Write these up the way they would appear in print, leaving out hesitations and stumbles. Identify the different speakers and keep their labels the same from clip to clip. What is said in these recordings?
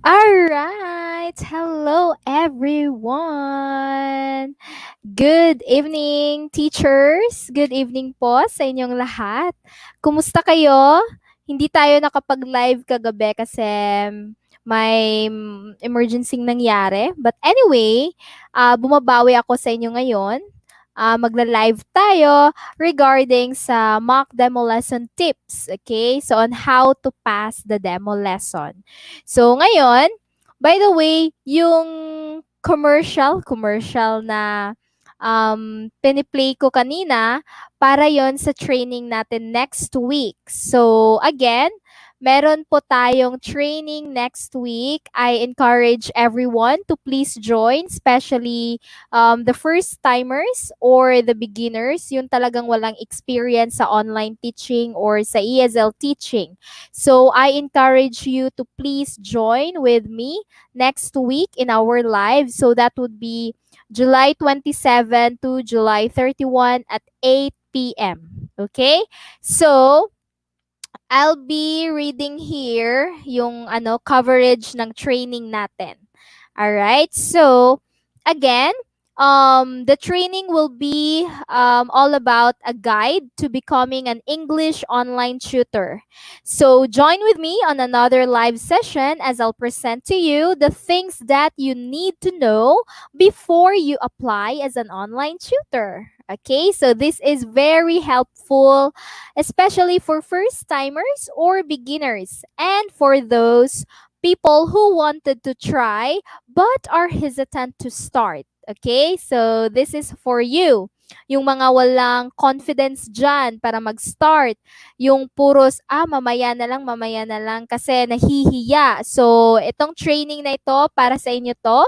Speaker 1: Alright! Hello, everyone! Good evening, teachers! Good evening po sa inyong lahat. Kumusta kayo? Hindi tayo nakapag-live kagabi kasi may emergency nangyari. But anyway, bumabawi ako sa inyo ngayon. Magla-live tayo regarding sa mock demo lesson tips. Okay? So, on how to pass the demo lesson. So, ngayon, by the way, yung commercial na piniplay ko kanina, para yon sa training natin next week. So, again, meron po tayong training next week. I encourage everyone to please join, especially the first timers or the beginners, yung talagang walang experience sa online teaching or sa ESL teaching. So I encourage you to please join with me next week in our live. So that would be July 27 to July 31 at 8 p.m. Okay? So, I'll be reading here yung coverage ng training natin. All right? So, again, the training will be all about a guide to becoming an English online tutor. So, join with me on another live session as I'll present to you the things that you need to know before you apply as an online tutor. Okay, so this is very helpful, especially for first timers or beginners, and for those people who wanted to try but are hesitant to start. Okay? So, this is for you. Yung mga walang confidence dyan para mag-start. Yung puros, mamaya na lang kasi nahihiya. So, itong training na ito, para sa inyo to.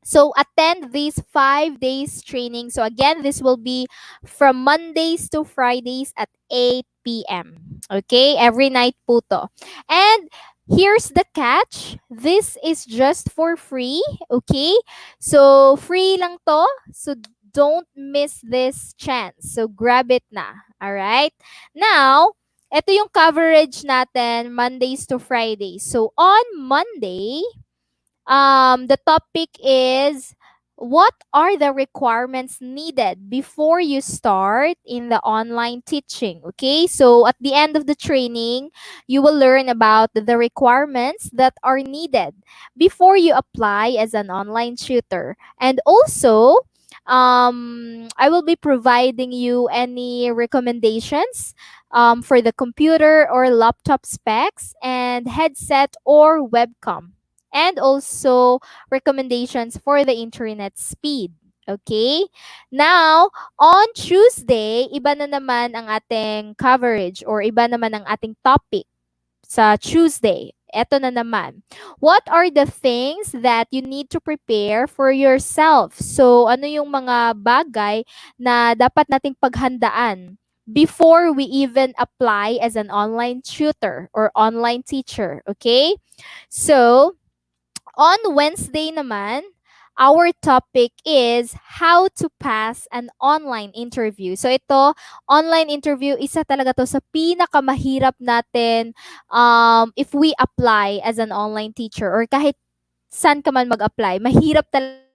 Speaker 1: So, attend these 5 days training. So, again, this will be from Mondays to Fridays at 8 p.m. Okay? Every night po to. And here's the catch. This is just for free. Okay? So, free lang to. So, don't miss this chance. So, grab it na. Alright? Now, ito yung coverage natin Mondays to Fridays. So, on Monday, the topic is, what are the requirements needed before you start in the online teaching? Okay, so at the end of the training, you will learn about the requirements that are needed before you apply as an online tutor. And also, I will be providing you any recommendations for the computer or laptop specs and headset or webcam, and also recommendations for the internet speed. Okay? Now, on Tuesday, iba na naman ang ating coverage or iba naman ang ating topic sa Tuesday. Eto na naman. What are the things that you need to prepare for yourself? So, ano yung mga bagay na dapat nating paghandaan before we even apply as an online tutor or online teacher? Okay? So, on Wednesday naman, our topic is how to pass an online interview. So ito, online interview, isa talaga to sa pinakamahirap natin if we apply as an online teacher or kahit saan ka man mag-apply. Mahirap talaga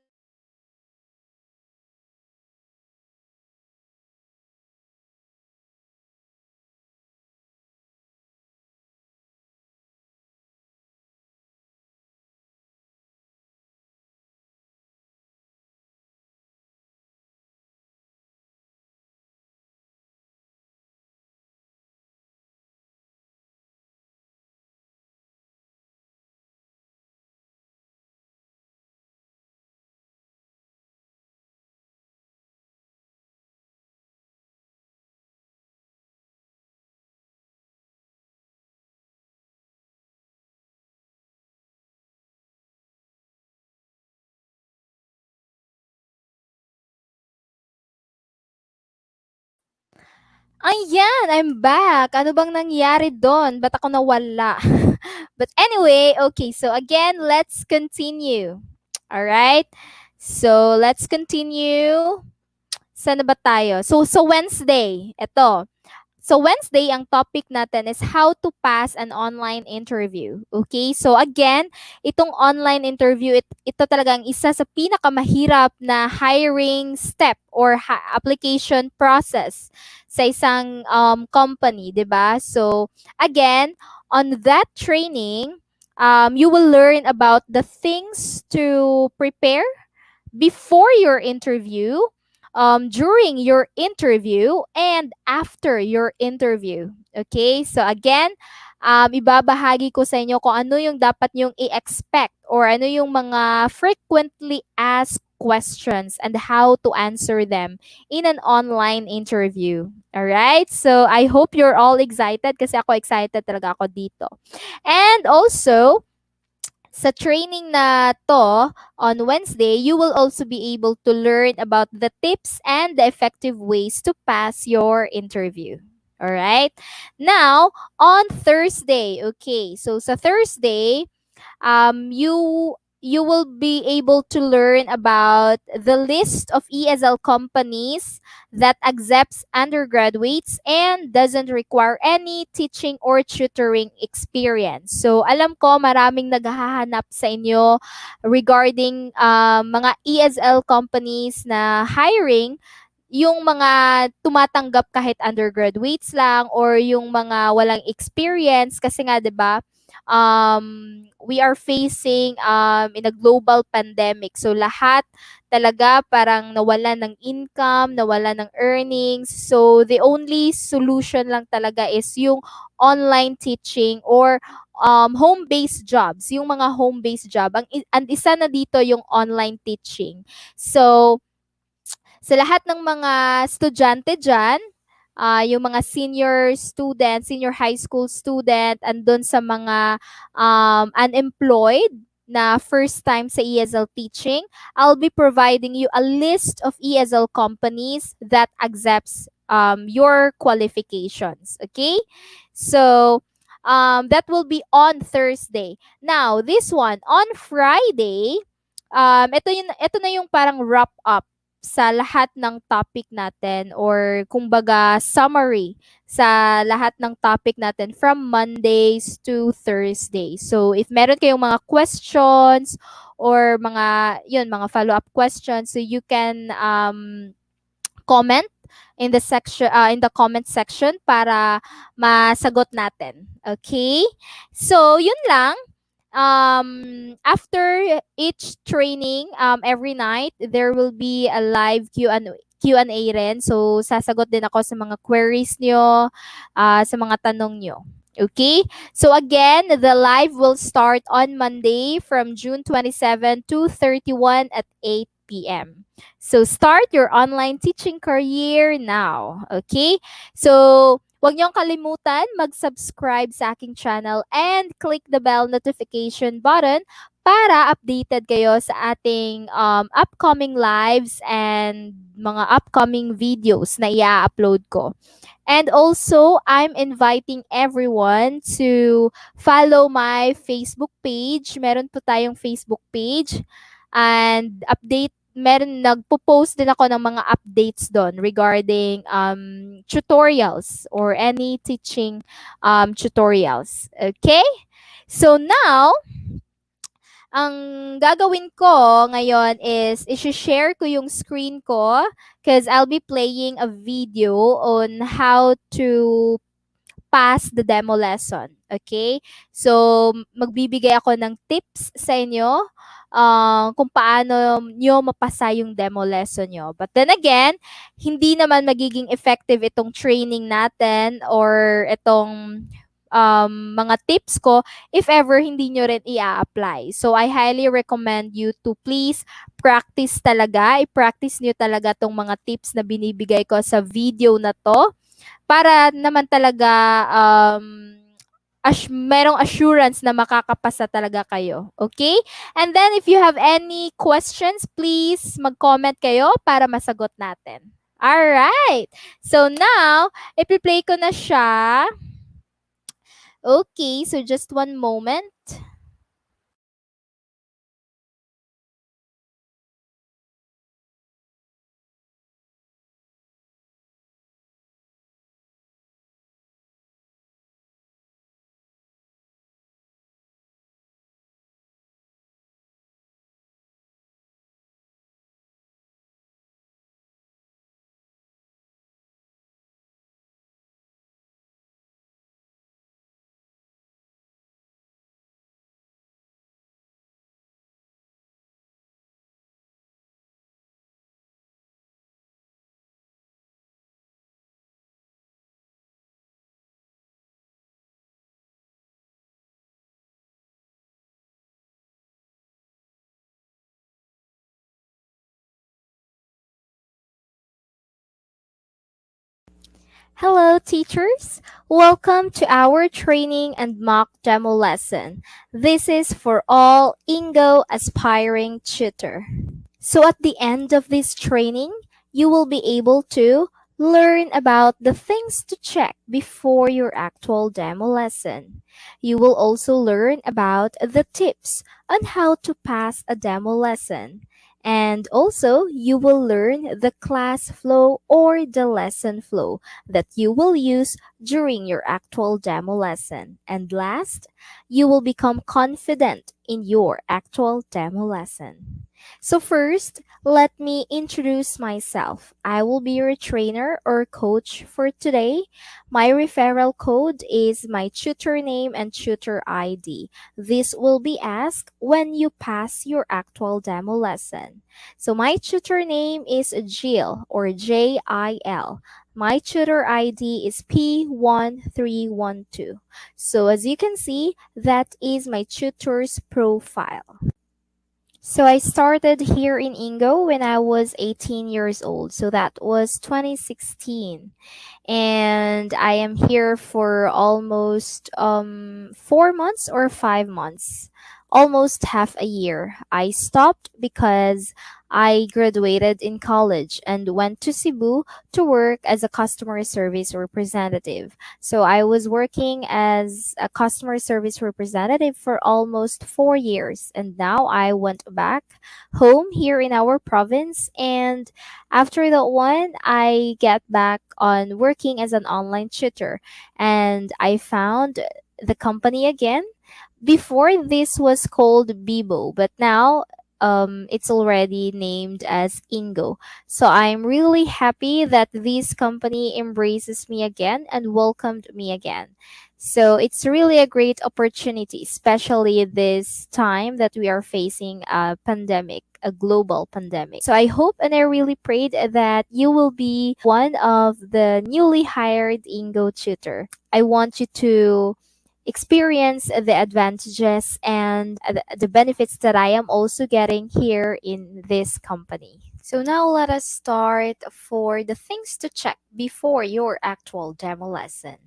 Speaker 1: Ayan, I'm back. Ano bang nangyari doon? Ba't ako nawala? But anyway, okay. So again, let's continue. All right? So let's continue. Saan na ba tayo? So Wednesday, ito. So Wednesday, ang topic natin is how to pass an online interview. Okay? So again, itong online interview, ito talaga ang isa sa pinakamahirap na hiring step or application process sa isang company, 'di ba? So again, on that training, you will learn about the things to prepare before your interview, during your interview, and after your interview. Okay? So again, ibabahagi ko sa inyo kung ano yung dapat yung i-expect or ano yung mga frequently asked questions and how to answer them in an online interview. Alright? So I hope you're all excited kasi ako excited talaga ako dito. And also, sa training na to on Wednesday, you will also be able to learn about the tips and the effective ways to pass your interview. All right. Now, on Thursday, okay. So sa Thursday, you will be able to learn about the list of ESL companies that accepts undergraduates and doesn't require any teaching or tutoring experience. So alam ko maraming naghahanap sa inyo regarding mga ESL companies na hiring yung mga tumatanggap kahit undergraduates lang or yung mga walang experience kasi nga 'di ba, we are facing in a global pandemic. So lahat talaga parang nawalan ng income, nawalan ng earnings. So the only solution lang talaga is yung online teaching or home-based jobs, yung mga home-based job. Ang isa na dito yung online teaching. So sa lahat ng mga estudyante dyan, yung mga senior student, senior high school student, andun sa mga unemployed na first time sa ESL teaching, I'll be providing you a list of ESL companies that accepts your qualifications. Okay? So, that will be on Thursday. Now, this one, on Friday, ito na yung parang wrap up sa lahat ng topic natin or kumbaga summary sa lahat ng topic natin from Mondays to Thursdays. So if meron kayong mga questions or mga follow-up questions, so you can comment in the section in the comment section para masagot natin. Okay? So yun lang. After each training, every night there will be a live Q&A rin. So sasagot din ako sa mga queries nyo, sa mga tanong nyo. Okay? So again, the live will start on Monday from June 27 to 31 at 8 p.m. So start your online teaching career now. Okay? So huwag niyong kalimutan mag-subscribe sa aking channel and click the bell notification button para updated kayo sa ating upcoming lives and mga upcoming videos na i-upload ko. And also, I'm inviting everyone to follow my Facebook page. Meron po tayong Facebook page. And nagpo-post din ako ng mga updates doon regarding tutorials or any teaching tutorials. Okay? So now, ang gagawin ko ngayon is i-share ko yung screen ko because I'll be playing a video on how to pass the demo lesson. Okay? So, magbibigay ako ng tips sa inyo kung paano nyo mapasa yung demo lesson nyo. But then again, hindi naman magiging effective itong training natin or itong mga tips ko if ever hindi nyo rin i-apply. So, I highly recommend you to please practice talaga. I-practice nyo talaga tong mga tips na binibigay ko sa video na to para naman talaga merong assurance na makakapasa talaga kayo. Okay? And then if you have any questions, please mag-comment kayo para masagot natin. Alright. So now, ipi-play ko na siya. Okay, so just one moment. Hello, teachers. Welcome to our training and mock demo lesson. This is for all Engoo aspiring tutor. So at the end of this training, you will be able to learn about the things to check before your actual demo lesson. You will also learn about the tips on how to pass a demo lesson. And also, you will learn the class flow or the lesson flow that you will use during your actual demo lesson. And last, you will become confident in your actual demo lesson. So first, let me introduce myself. I will be your trainer or coach for today. My referral code is my tutor name and tutor ID. This will be asked when you pass your actual demo lesson. So my tutor name is Jill or JIL. My tutor ID is P1312. So as you can see, that is my tutor's profile. So I started here in Engoo when I was 18 years old. So that was 2016. And I am here for almost 4 months or 5 months, almost half a year. I stopped because I graduated in college and went to Cebu to work as a customer service representative. So I was working as a customer service representative for almost 4 years, and now I went back home here in our province, and after that one, I get back on working as an online tutor, and I found the company again. Before this was called Bibo, but now it's already named as Ingo. So I'm really happy that this company embraces me again and welcomed me again. So it's really a great opportunity, especially this time that we are facing a pandemic, a global pandemic. So I hope and I really prayed that you will be one of the newly hired Ingo tutor. I want you to experience the advantages and the benefits that I am also getting here in this company. So now let us start for the things to check before your actual demo lesson.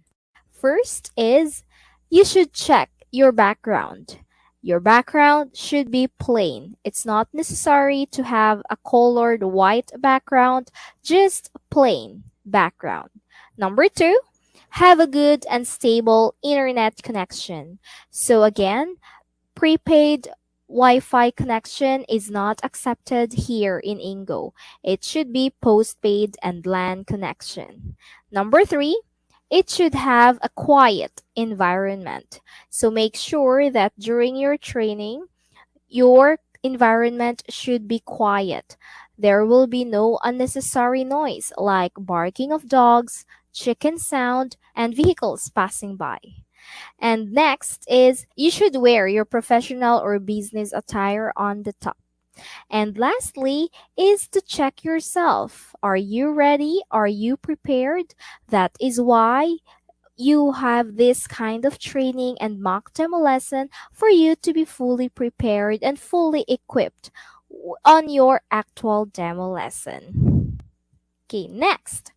Speaker 1: First is you should check your background. Your background should be plain. It's not necessary to have a colored white background, just plain background. Number two, have a good and stable internet connection. So again, prepaid Wi-Fi connection is not accepted here in Ingo. It should be postpaid and LAN connection. Number three, it should have a quiet environment. So make sure that during your training, your environment should be quiet. There will be no unnecessary noise like barking of dogs, chicken sound, and vehicles passing by. And next is you should wear your professional or business attire on the top. And lastly is to check yourself. Are you ready? Are you prepared? That is why you have this kind of training and mock demo lesson for you to be fully prepared and fully equipped on your actual demo lesson. Okay, next.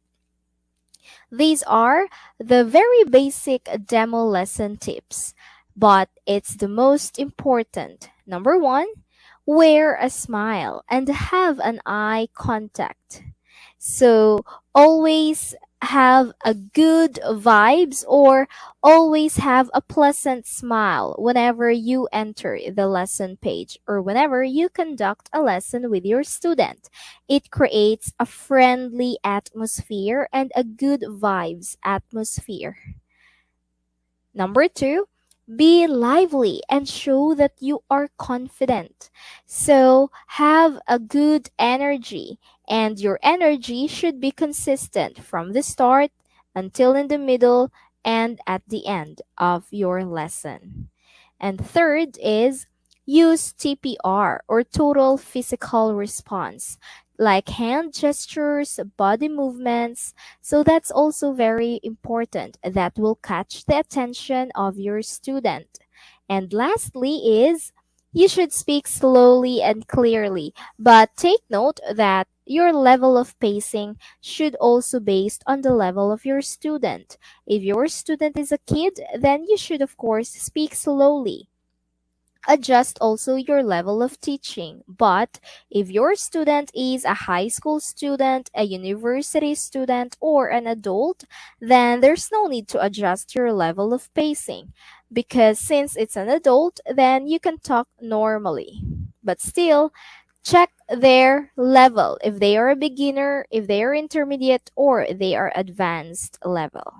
Speaker 1: These are the very basic demo lesson tips, but it's the most important. Number one, wear a smile and have an eye contact. So always have a good vibes or always have a pleasant smile whenever you enter the lesson page or whenever you conduct a lesson with your student. It creates a friendly atmosphere and a good vibes atmosphere. Number two, be lively and show that you are confident. So have a good energy, and your energy should be consistent from the start until in the middle and at the end of your lesson. And third is use TPR or total physical response, like hand gestures, body movements. So that's also very important. That will catch the attention of your student. And lastly is You should speak slowly and clearly, but take note that your level of pacing should also based on the level of your student. If your student is a kid, then you should of course speak slowly. Adjust also your level of teaching. But if your student is a high school student, a university student, or an adult, then there's no need to adjust your level of pacing. Because since it's an adult, then you can talk normally. But still, check their level if they are a beginner, if they are intermediate, or they are advanced level.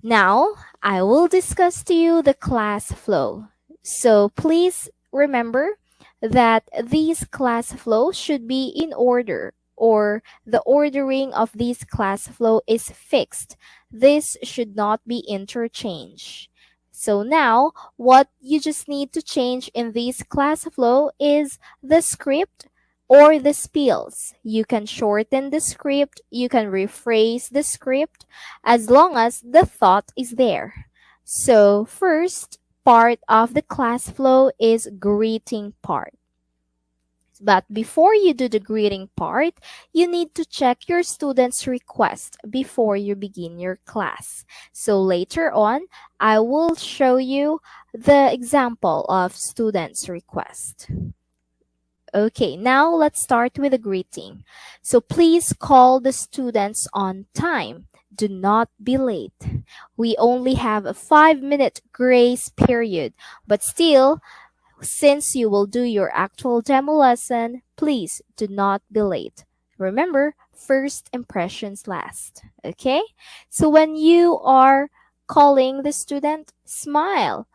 Speaker 1: Now, I will discuss to you the class flow. So please remember that these class flow should be in order, or the ordering of this class flow is fixed. This should not be interchanged. So now, what you just need to change in this class flow is the script or the spills. You can shorten the script, you can rephrase the script, as long as the thought is there. So first part of the class flow is greeting part. But before you do the greeting part, you need to check your students' request before you begin your class. So later on, I will show you the example of students' request. Okay, now let's start with a greeting. So please call the students on time. Do not be late. We only have a 5-minute grace period, but still, since you will do your actual demo lesson, please do not be late. Remember, first impressions last. Okay? So when you are calling the student, smile.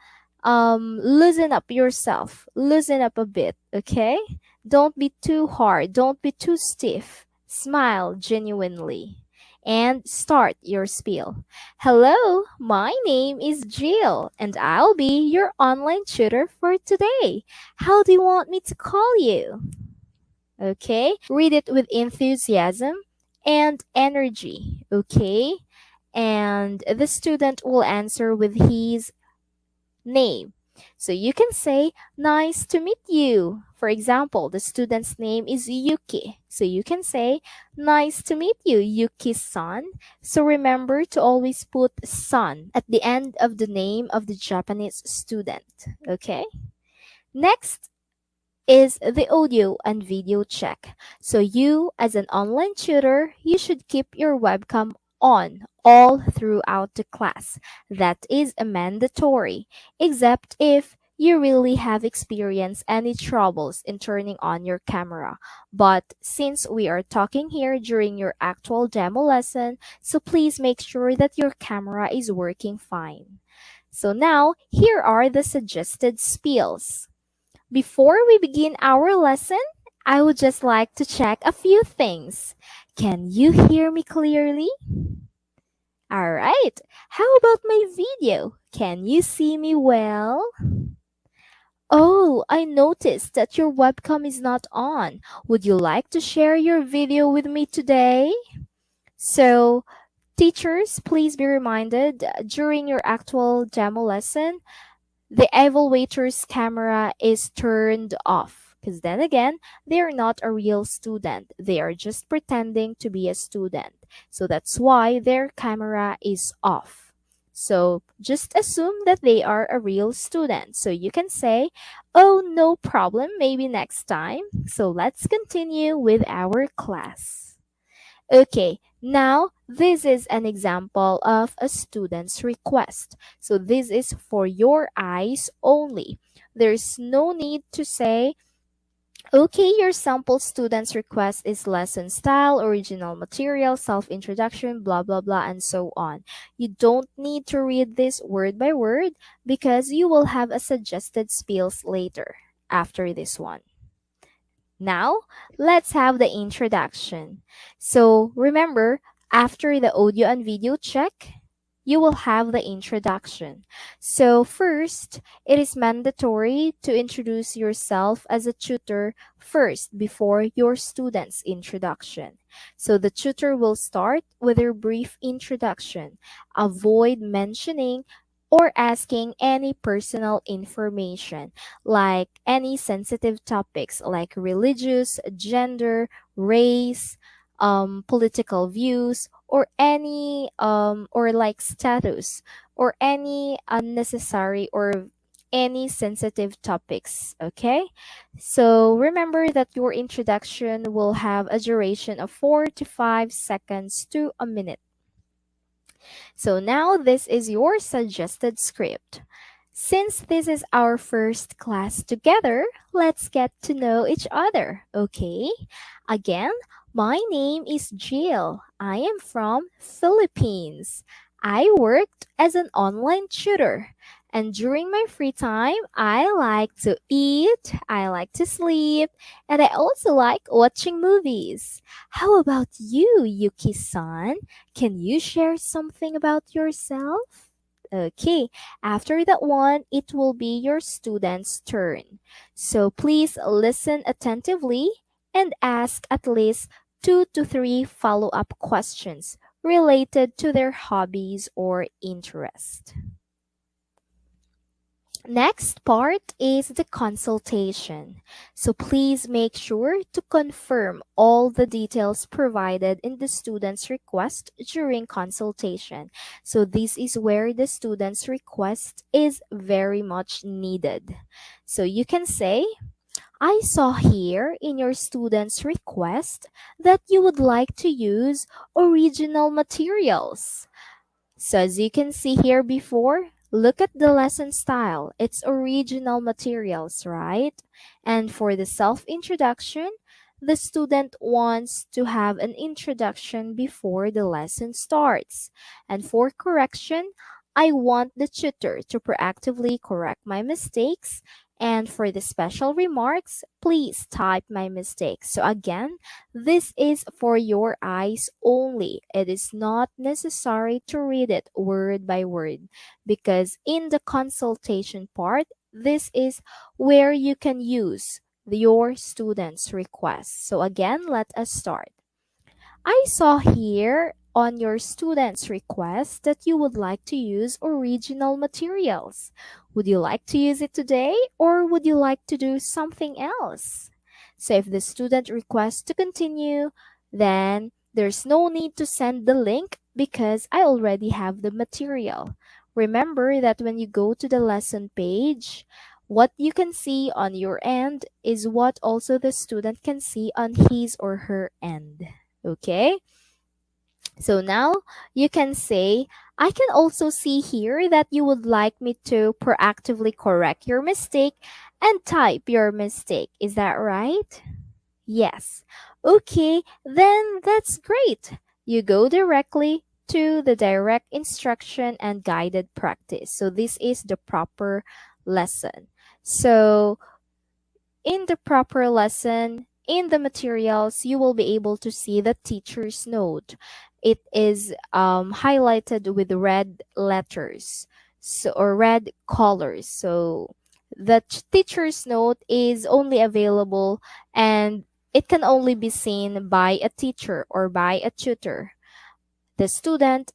Speaker 1: Loosen up yourself. Loosen up a bit. Okay? Don't be too hard. Don't be too stiff. Smile genuinely. And start your spiel. Hello, my name is Jill, and I'll be your online tutor for today. How do you want me to call you? Okay, read it with enthusiasm and energy. Okay, and the student will answer with his name. So you can say, nice to meet you. For example, the student's name is Yuki. So you can say, nice to meet you, Yuki-san. So remember to always put san at the end of the name of the Japanese student. Okay? Next is the audio and video check. So you, as an online tutor, you should keep your webcam on all throughout the class. That is a mandatory, except if you really have experienced any troubles in turning on your camera. But since we are talking here during your actual demo lesson, so please make sure that your camera is working fine. So now, here are the suggested spills. Before we begin our lesson, I would just like to check a few things. Can you hear me clearly? Alright, how about my video? Can you see me well? Oh, I noticed that your webcam is not on. Would you like to share your video with me today? So, teachers, please be reminded during your actual demo lesson, the evaluator's camera is turned off, because then again, they are not a real student. They are just pretending to be a student. So that's why their camera is off. So just assume that they are a real student. So you can say, oh, no problem, maybe next time. So let's continue with our class. Okay, now this is an example of a student's request. So this is for your eyes only. There's no need to say, okay, your sample student's request is lesson style, original material, self-introduction, blah, blah, blah, and so on. You don't need to read this word by word because you will have a suggested spills later after this one. Now, let's have the introduction. So remember, after the audio and video check, you will have the introduction. So first, it is mandatory to introduce yourself as a tutor first before your student's introduction. So the tutor will start with a brief introduction. Avoid mentioning or asking any personal information, like any sensitive topics like religious, gender, race, political views, or any or like status, or any unnecessary or any sensitive topics. Okay, so remember that your introduction will have a duration of 4 to 5 seconds to a minute. So now this is your suggested script. Since this is our first class together, let's get to know each other, okay? Again, my name is Jill. I am from Philippines. I worked as an online tutor. And during my free time, I like to eat, I like to sleep, and I also like watching movies. How about you, Yuki-san? Can you share something about yourself? Okay, after that one, it will be your student's turn. So please listen attentively and ask at least 2 to 3 follow up questions related to their hobbies or interest. Next part is the consultation. So please make sure to confirm all the details provided in the student's request during consultation. So this is where the student's request is very much needed. So you can say, I saw here in your student's request that you would like to use original materials. So as you can see here before, look at the lesson style. It's original materials, right? And for the self-introduction, the student wants to have an introduction before the lesson starts. And for correction, I want the tutor to proactively correct my mistakes. And for the special remarks, please type my mistakes. So again, this is for your eyes only. It is not necessary to read it word by word because in the consultation part, this is where you can use your student's request. So again, let us start. I saw here on your student's request that you would like to use original materials. Would you like to use it today or would you like to do something else? So if the student requests to continue, then there's no need to send the link because I already have the material. Remember that when you go to the lesson page, what you can see on your end is what also the student can see on his or her end. Okay? So now you can say, I can also see here that you would like me to proactively correct your mistake and type your mistake. Is that right? Yes. Okay, then that's great. You go directly to the direct instruction and guided practice. So this is the proper lesson. So in the proper lesson, in the materials, you will be able to see the teacher's note. It is highlighted with red letters, so or red colors. So the teacher's note is only available and it can only be seen by a teacher or by a tutor. The student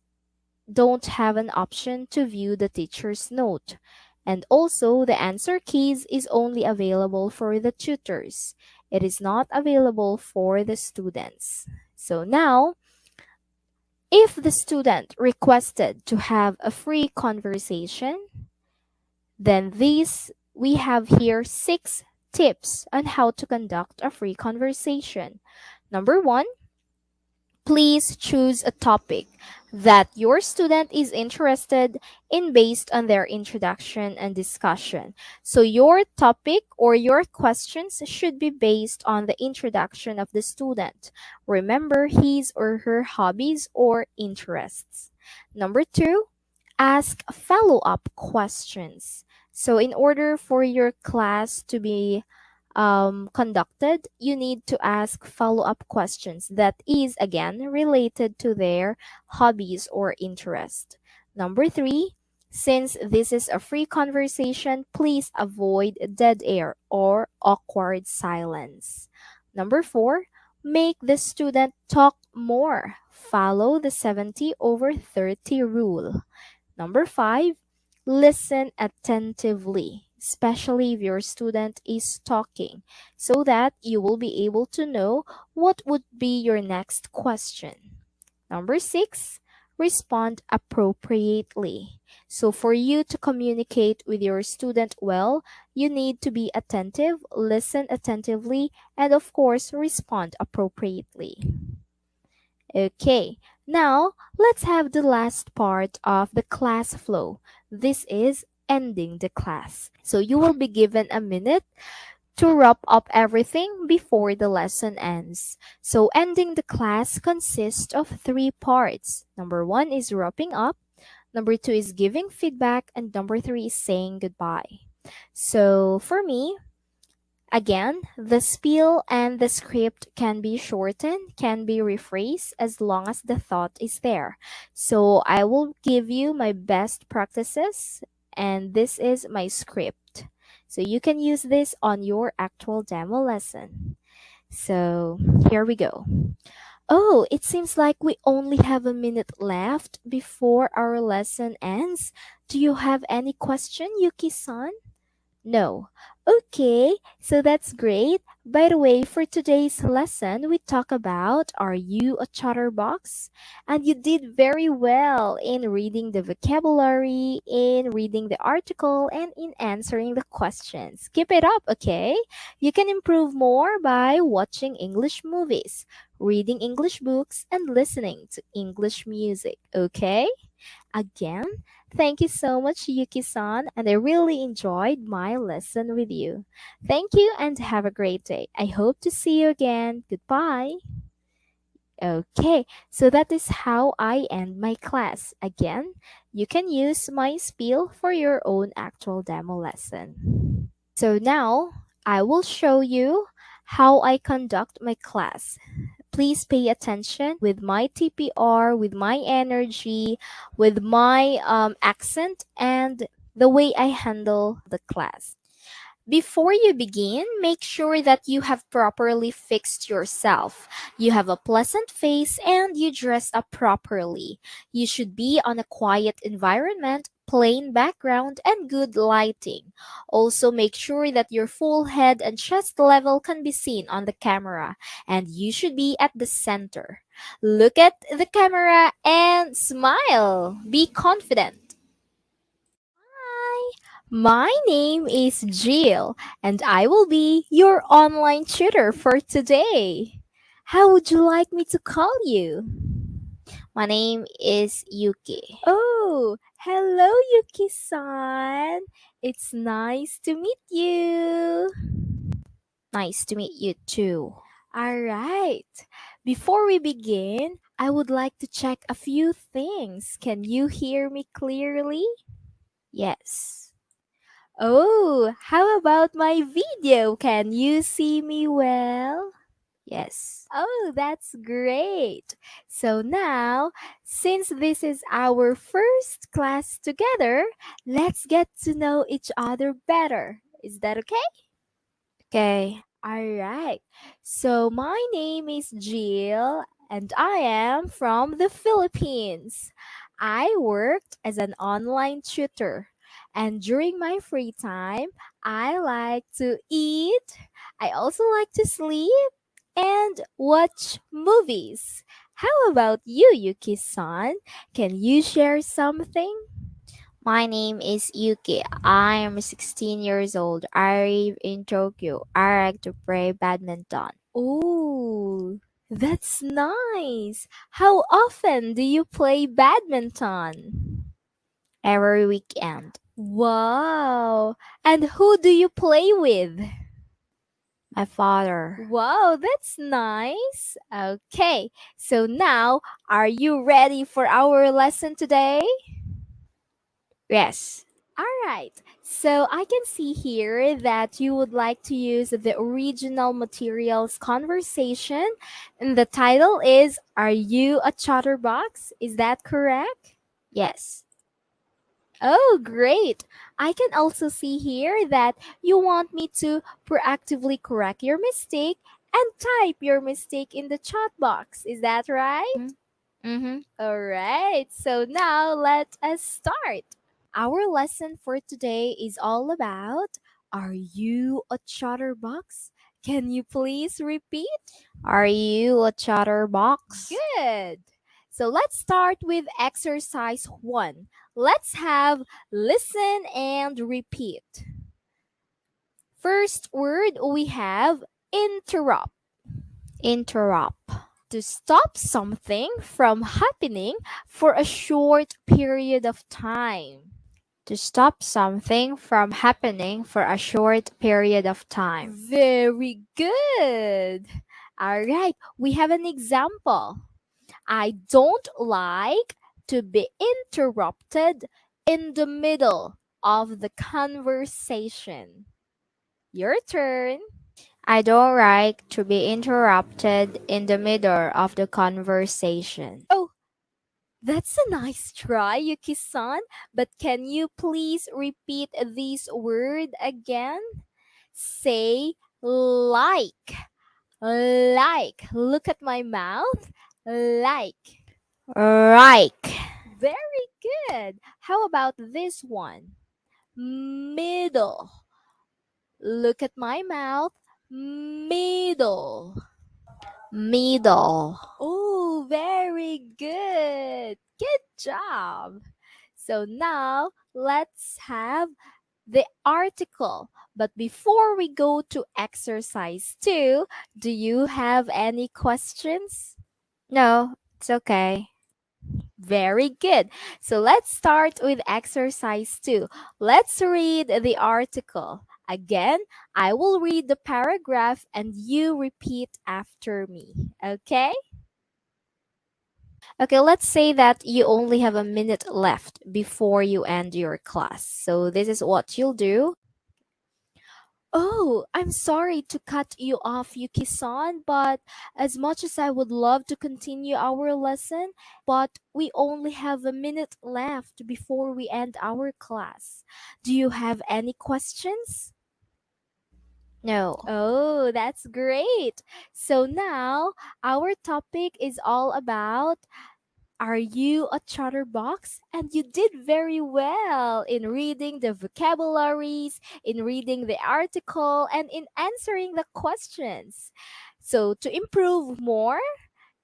Speaker 1: don't have an option to view the teacher's note. And also, the answer keys is only available for the tutors. It is not available for the students. So now, if the student requested to have a free conversation, then we have here 6 tips on how to conduct a free conversation. Number 1, please choose a topic that your student is interested in based on their introduction and discussion. So your topic or your questions should be based on the introduction of the student. Remember his or her hobbies or interests. Number 2, ask follow-up questions. So in order for your class to be conducted, you need to ask follow-up questions that is again related to their hobbies or interest. Number 3, since this is a free conversation, please avoid dead air or awkward silence. Number 4, make the student talk more. Follow the 70/30 rule. Number 5, listen attentively, especially if your student is talking, so that you will be able to know what would be your next question. Number six, respond appropriately. So, for you to communicate with your student well, you need to be attentive, listen attentively, and of course, respond appropriately. Okay, now let's have the last part of the class flow. This is ending the class. So, you will be given a minute to wrap up everything before the lesson ends. So, ending the class consists of three parts. Number one is wrapping up, number two is giving feedback, and number three is saying goodbye. So, for me, again, the spiel and the script can be shortened, can be rephrased as long as the thought is there. So, I will give you my best practices, and this is my script. So you can use this on your actual demo lesson. So here we go. Oh, it seems like we only have a minute left before our lesson ends. Do you have any question, Yuki-san? No. Okay, so that's great. By the way, for today's lesson, we talk about Are You a Chatterbox? And you did very well in reading the vocabulary, in reading the article, and in answering the questions. Keep it up, okay? You can improve more by watching English movies, reading English books, and listening to English music, okay? Again, thank you so much, Yuki-san, and I really enjoyed my lesson with you. Thank you and have a great day. I hope to see you again. Goodbye. Okay, so that is how I end my class. Again, you can use my spiel for your own actual demo lesson. So now, I will show you how I conduct my class. Please pay attention with my TPR, with my energy, with my accent, and the way I handle the class. Before you begin, make sure that you have properly fixed yourself. You have a pleasant face and you dress up properly. You should be on a quiet environment, plain background, and good lighting. Also, make sure that your full head and chest level can be seen on the camera, and you should be at the center. Look at the camera and smile. Be confident. Hi, my name is Jill, and I will be your online tutor for today. How would you like me to call you?
Speaker 2: My name is Yuki.
Speaker 1: Oh, hello, Yuki-san. It's nice to meet you.
Speaker 2: Nice to meet you too.
Speaker 1: All right. Before we begin, I would like to check a few things. Can you hear me clearly?
Speaker 2: Yes.
Speaker 1: Oh, how about my video? Can you see me well?
Speaker 2: Yes.
Speaker 1: Oh, that's great. So now, since this is our first class together, let's get to know each other better. Is that okay?
Speaker 2: Okay.
Speaker 1: All right. So my name is Jill and I am from the Philippines. I worked as an online tutor. And during my free time, I like to eat. I also like to sleep and watch movies. How about you, Yuki-san? Can you share something?
Speaker 2: My name is Yuki. I am 16 years old. I live in Tokyo. I like to play badminton
Speaker 1: Oh, that's nice. How often do you play badminton?
Speaker 2: every weekend.
Speaker 1: Wow. And who do you play with?
Speaker 2: My father.
Speaker 1: Wow, that's nice. Okay, so now are you ready for our lesson today?
Speaker 2: Yes.
Speaker 1: All right. So I can see here that you would like to use the original materials conversation. And the title is Are You a Chatterbox? Is that correct?
Speaker 2: Yes.
Speaker 1: Oh, great. I can also see here that you want me to proactively correct your mistake and type your mistake in the chat box. Is that right?
Speaker 2: Mm-hmm.
Speaker 1: All right. So now let us start. Our lesson for today is all about, are you a chatterbox? Can you please repeat?
Speaker 2: Are you a chatterbox?
Speaker 1: Good. So let's start with exercise 1. Let's have listen and repeat. First word we have interrupt.
Speaker 2: Interrupt.
Speaker 1: To stop something from happening for a short period of time.
Speaker 2: To stop something from happening for a short period of time.
Speaker 1: Very good. All right, we have an example. I don't like to be interrupted in the middle of the conversation. Your turn.
Speaker 2: I don't like to be interrupted in the middle of the conversation.
Speaker 1: Oh, that's a nice try, Yuki-san. But can you please repeat this word again? Say like. Like. Look at my mouth. Like.
Speaker 2: Like.
Speaker 1: Very good. How about this one? Middle. Look at my mouth. Middle.
Speaker 2: Middle.
Speaker 1: Oh, very good. Good job. So now let's have the article. But before we go to exercise 2, do you have any questions?
Speaker 2: No, it's okay.
Speaker 1: Very good. So let's start with exercise 2. Let's read the article. Again, I will read the paragraph and you repeat after me. Okay?
Speaker 2: Okay, let's say that you only have a minute left before you end your class. So this is what you'll do.
Speaker 1: Oh, I'm sorry to cut you off, Yuki-san, but as much as I would love to continue our lesson, but we only have a minute left before we end our class. Do you have any questions?
Speaker 2: No.
Speaker 1: Oh, that's great. So now our topic is all about, are you a chatterbox? And you did very well in reading the vocabularies, in reading the article, and in answering the questions. So to improve more,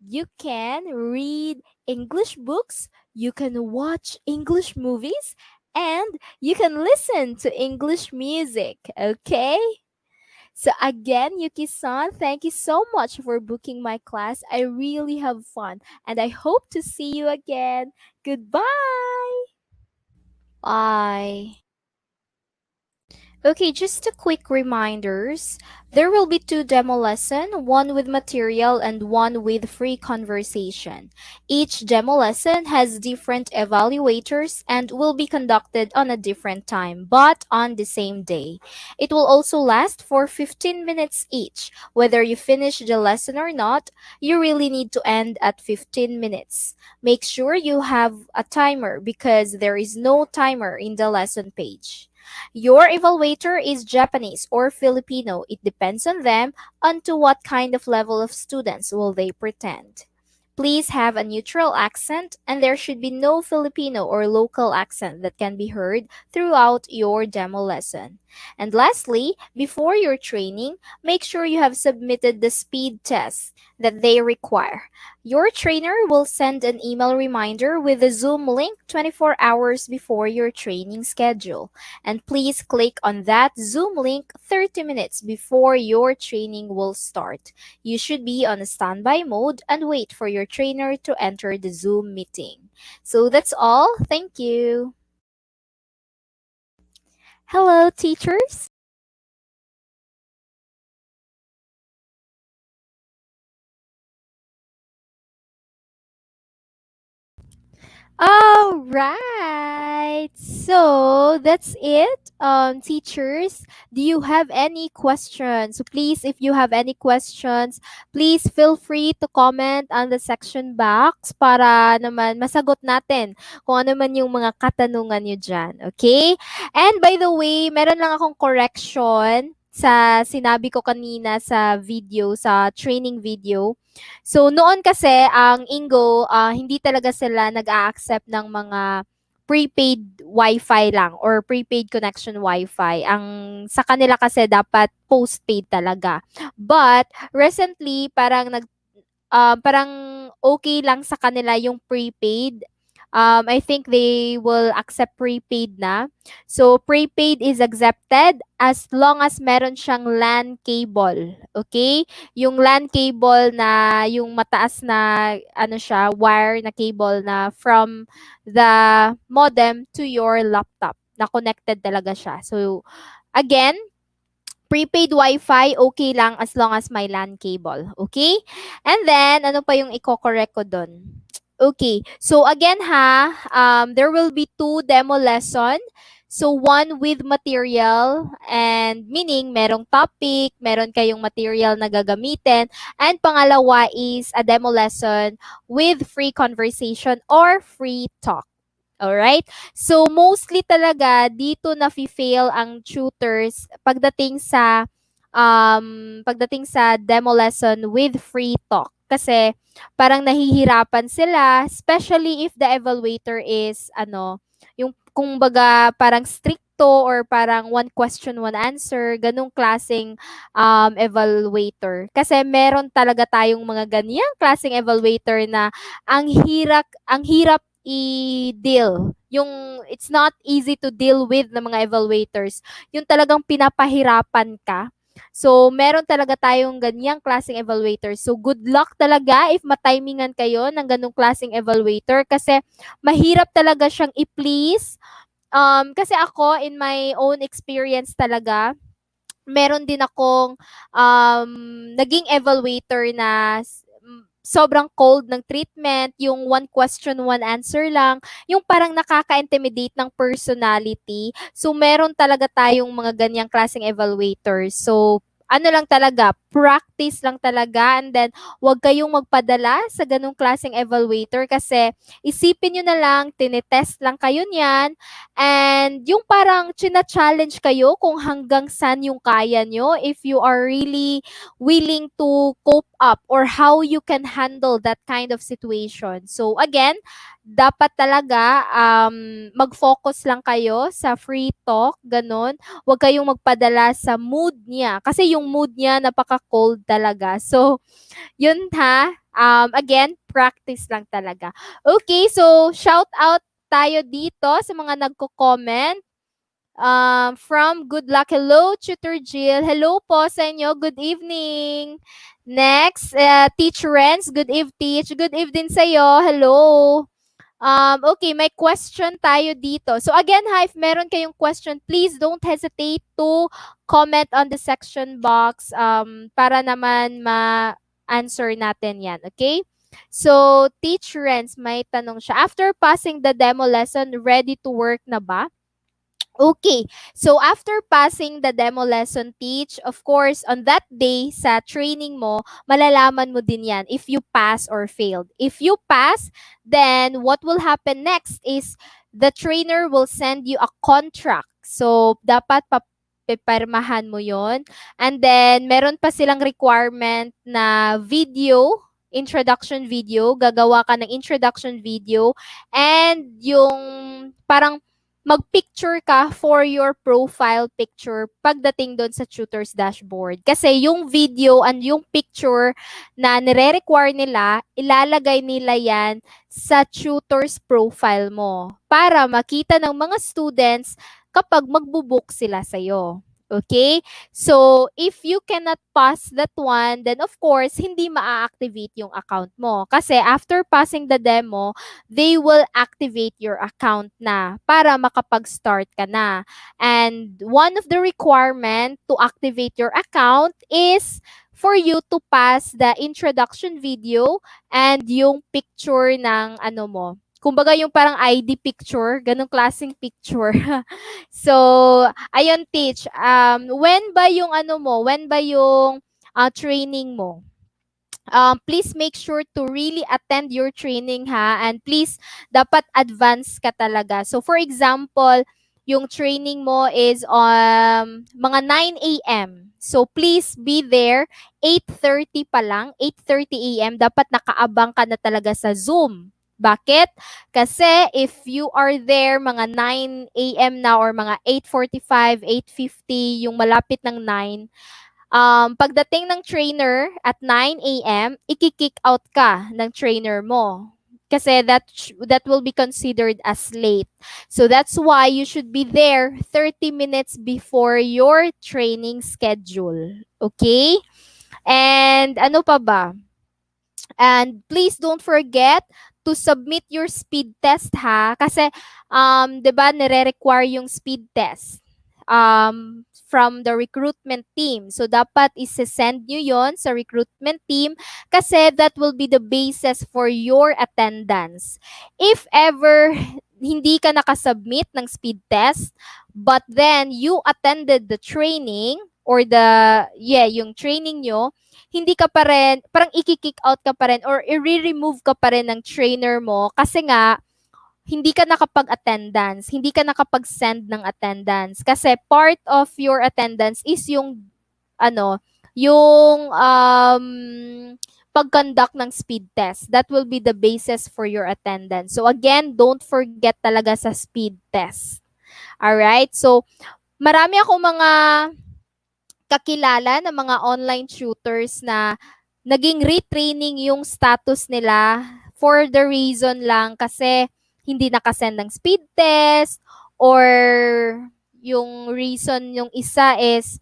Speaker 1: you can read English books, you can watch English movies, and you can listen to English music, okay? So again, Yuki-san, thank you so much for booking my class. I really have fun and I hope to see you again. Goodbye.
Speaker 2: Bye. Okay, just a quick reminders. There will be 2 demo lesson, one with material and one with free conversation. Each demo lesson has different evaluators and will be conducted on a different time, but on the same day. It will also last for 15 minutes each. Whether you finish the lesson or not, you really need to end at 15 minutes. Make sure you have a timer because there is no timer in the lesson page. Your evaluator is Japanese or Filipino. It depends on them on to what kind of level of students will they pretend. Please have a neutral accent and there should be no Filipino or local accent that can be heard throughout your demo lesson. And lastly, before your training, make sure you have submitted the speed test that they require. Your trainer will send an email reminder with the Zoom link 24 hours before your training schedule. And please click on that Zoom link 30 minutes before your training will start. You should be on a standby mode and wait for your trainer to enter the Zoom meeting. So that's all. Thank you.
Speaker 1: Hello, teachers. All right. So that's it. Teachers, do you have any questions? So please, if you have any questions, please feel free to comment on the section box para naman masagot natin kung ano man yung mga katanungan nyo dyan. Okay? And by the way, meron lang akong correction sa sinabi ko kanina sa video, sa training video. So, noon kasi ang Ingo, hindi talaga sila nag-a-accept ng mga prepaid Wi-Fi lang or prepaid connection Wi-Fi. Ang sa kanila kasi dapat postpaid talaga. But recently parang okay lang sa kanila yung prepaid. I think they will accept prepaid na. So, prepaid is accepted as long as meron siyang LAN cable. Okay? Yung LAN cable na yung mataas na ano siya, wire na cable na from the modem to your laptop. Na connected talaga siya. So, again, prepaid Wi-Fi, okay lang as long as may LAN cable. Okay? And then, ano pa yung i-correct ko dun? Okay. So, again there will be 2 demo lesson. So, one with material and meaning merong topic, meron kayong material na gagamitin. And pangalawa is a demo lesson with free conversation or free talk. Alright? So, mostly talaga, dito na-fail ang tutors pagdating sa demo lesson with free talk. Kasi, parang nahihirapan sila, especially if the evaluator is, yung, kung baga, parang stricto or parang one question, one answer, ganong klaseng evaluator. Kasi, meron talaga tayong mga ganyang klaseng evaluator na ang hirap i-deal. Yung it's not easy to deal with ng mga evaluators. Yung talagang pinapahirapan ka. So, meron talaga tayong ganyang klaseng evaluator. So, good luck talaga if matimingan kayo ng ganong klaseng evaluator kasi mahirap talaga siyang i-please. Kasi ako, in my own experience talaga, meron din akong naging evaluator na sobrang cold ng treatment, yung one question, one answer lang, yung parang nakaka-intimidate ng personality. So, meron talaga tayong mga ganyang klaseng evaluators. So, ano lang talaga, practice lang talaga and then huwag kayong magpadala sa ganong klaseng evaluator kasi isipin nyo na lang, tinetest lang kayo niyan and yung parang china-challenge kayo kung hanggang saan yung kaya nyo if you are really willing to cope up or how you can handle that kind of situation. So again, dapat talaga mag-focus lang kayo sa free talk, ganun. Huwag kayong magpadala sa mood niya kasi yung mood niya napaka-cold talaga. So, yun again, practice lang talaga. Okay, so shout out tayo dito sa mga nagko-comment. From Good Luck. Hello, Tutor Jill. Hello po sa inyo. Good evening. Next, Teacher Renz. Good evening, Teach. Good evening sa'yo. Hello. Okay, may question tayo dito. So again if meron kayong question, please don't hesitate to comment on the section box para naman ma-answer natin yan. Okay? So, Teacher Renz, may tanong siya. After passing the demo lesson, ready to work na ba? Okay. So, after passing the demo lesson, Teach, of course, on that day sa training mo, malalaman mo din yan if you pass or failed. If you pass, then what will happen next is the trainer will send you a contract. So, dapat pipirmahan mo yon. And then, meron pa silang requirement na video, introduction video. Gagawa ka ng introduction video. And yung parang mag-picture ka for your profile picture pagdating doon sa tutor's dashboard. Kasi yung video and yung picture na nire-require nila, ilalagay nila yan sa tutor's profile mo para makita ng mga students kapag magbo-book sila sa'yo. Okay? So, if you cannot pass that one, then of course, hindi maa-activate yung account mo. Kasi after passing the demo, they will activate your account na para makapag-start ka na. And one of the requirement to activate your account is for you to pass the introduction video and yung picture ng ano mo. Kumbaga yung parang ID picture, ganong klaseng picture. So, ayun Teach, when ba yung ano mo, when ba yung training mo? Please make sure to really attend your training and please dapat advance ka talaga. So for example, yung training mo is mga 9 a.m. So please be there 8:30 pa lang, 8:30 a.m. dapat nakaabang ka na talaga sa Zoom Bakit? Kasi if you are there mga 9 a.m. na or mga 8:45, 8:50, yung malapit ng 9, pagdating ng trainer at 9 a.m., iki-kick out ka ng trainer mo. Kasi that will be considered as late. So that's why you should be there 30 minutes before your training schedule. Okay? And ano pa ba? And please don't forget to submit your speed test ha. Kasi, 'di ba, nire-require yung speed test from the recruitment team. So, dapat isi-send nyo yon sa recruitment team kasi that will be the basis for your attendance. If ever hindi ka nakasubmit ng speed test, but then you attended the training or yung training nyo, hindi ka pa rin, parang iki-kick out ka pa rin or i-remove ka pa rin ng trainer mo kasi nga, hindi ka nakapag-attendance, hindi ka nakapag-send ng attendance. Kasi part of your attendance is yung, yung pag-conduct ng speed test. That will be the basis for your attendance. So again, don't forget talaga sa speed test. Alright? So, marami akong mga kakilala ng mga online tutors na naging retraining yung status nila for the reason lang kasi hindi nakasend ng speed test or yung reason yung isa is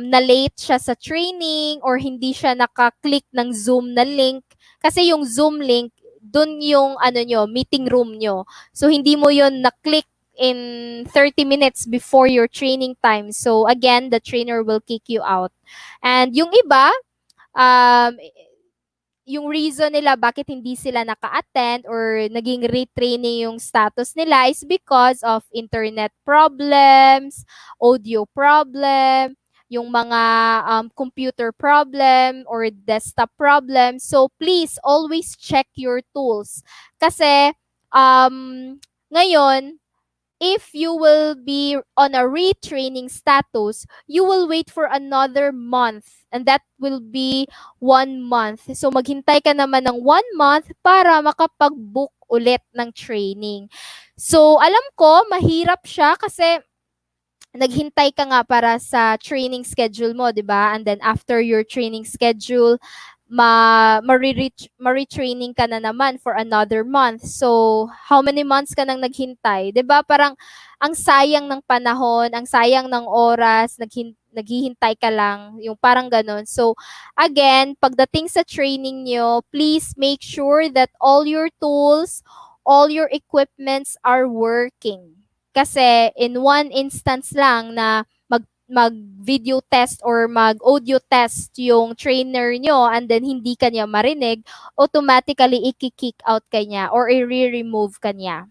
Speaker 1: na-late siya sa training or hindi siya naka-click ng Zoom na link. Kasi yung Zoom link, dun yung meeting room nyo. So, hindi mo yun na-click in 30 minutes before your training time. So, again, the trainer will kick you out. And yung iba, um, yung reason nila bakit hindi sila naka-attend or naging retraining yung status nila is because of internet problems, audio problem, yung mga computer problem or desktop problem. So, please always check your tools. Kasi, ngayon, if you will be on a retraining status, you will wait for another month. And that will be 1 month. So, maghintay ka naman ng 1 month para makapag-book ulit ng training. So, alam ko, mahirap siya kasi naghintay ka nga para sa training schedule mo, di ba? And then after your training schedule, ma-retraining ka na naman for another month. So, how many months ka nang naghintay? 'Di ba? Parang ang sayang ng panahon, ang sayang ng oras, naghihintay ka lang, yung parang ganun. So, again, pagdating sa training nyo, please make sure that all your tools, all your equipments are working. Kasi in one instance lang na mag-video test or mag-audio test yung trainer nyo and then hindi kanya marinig, automatically i-kick out kanya or i-remove kanya.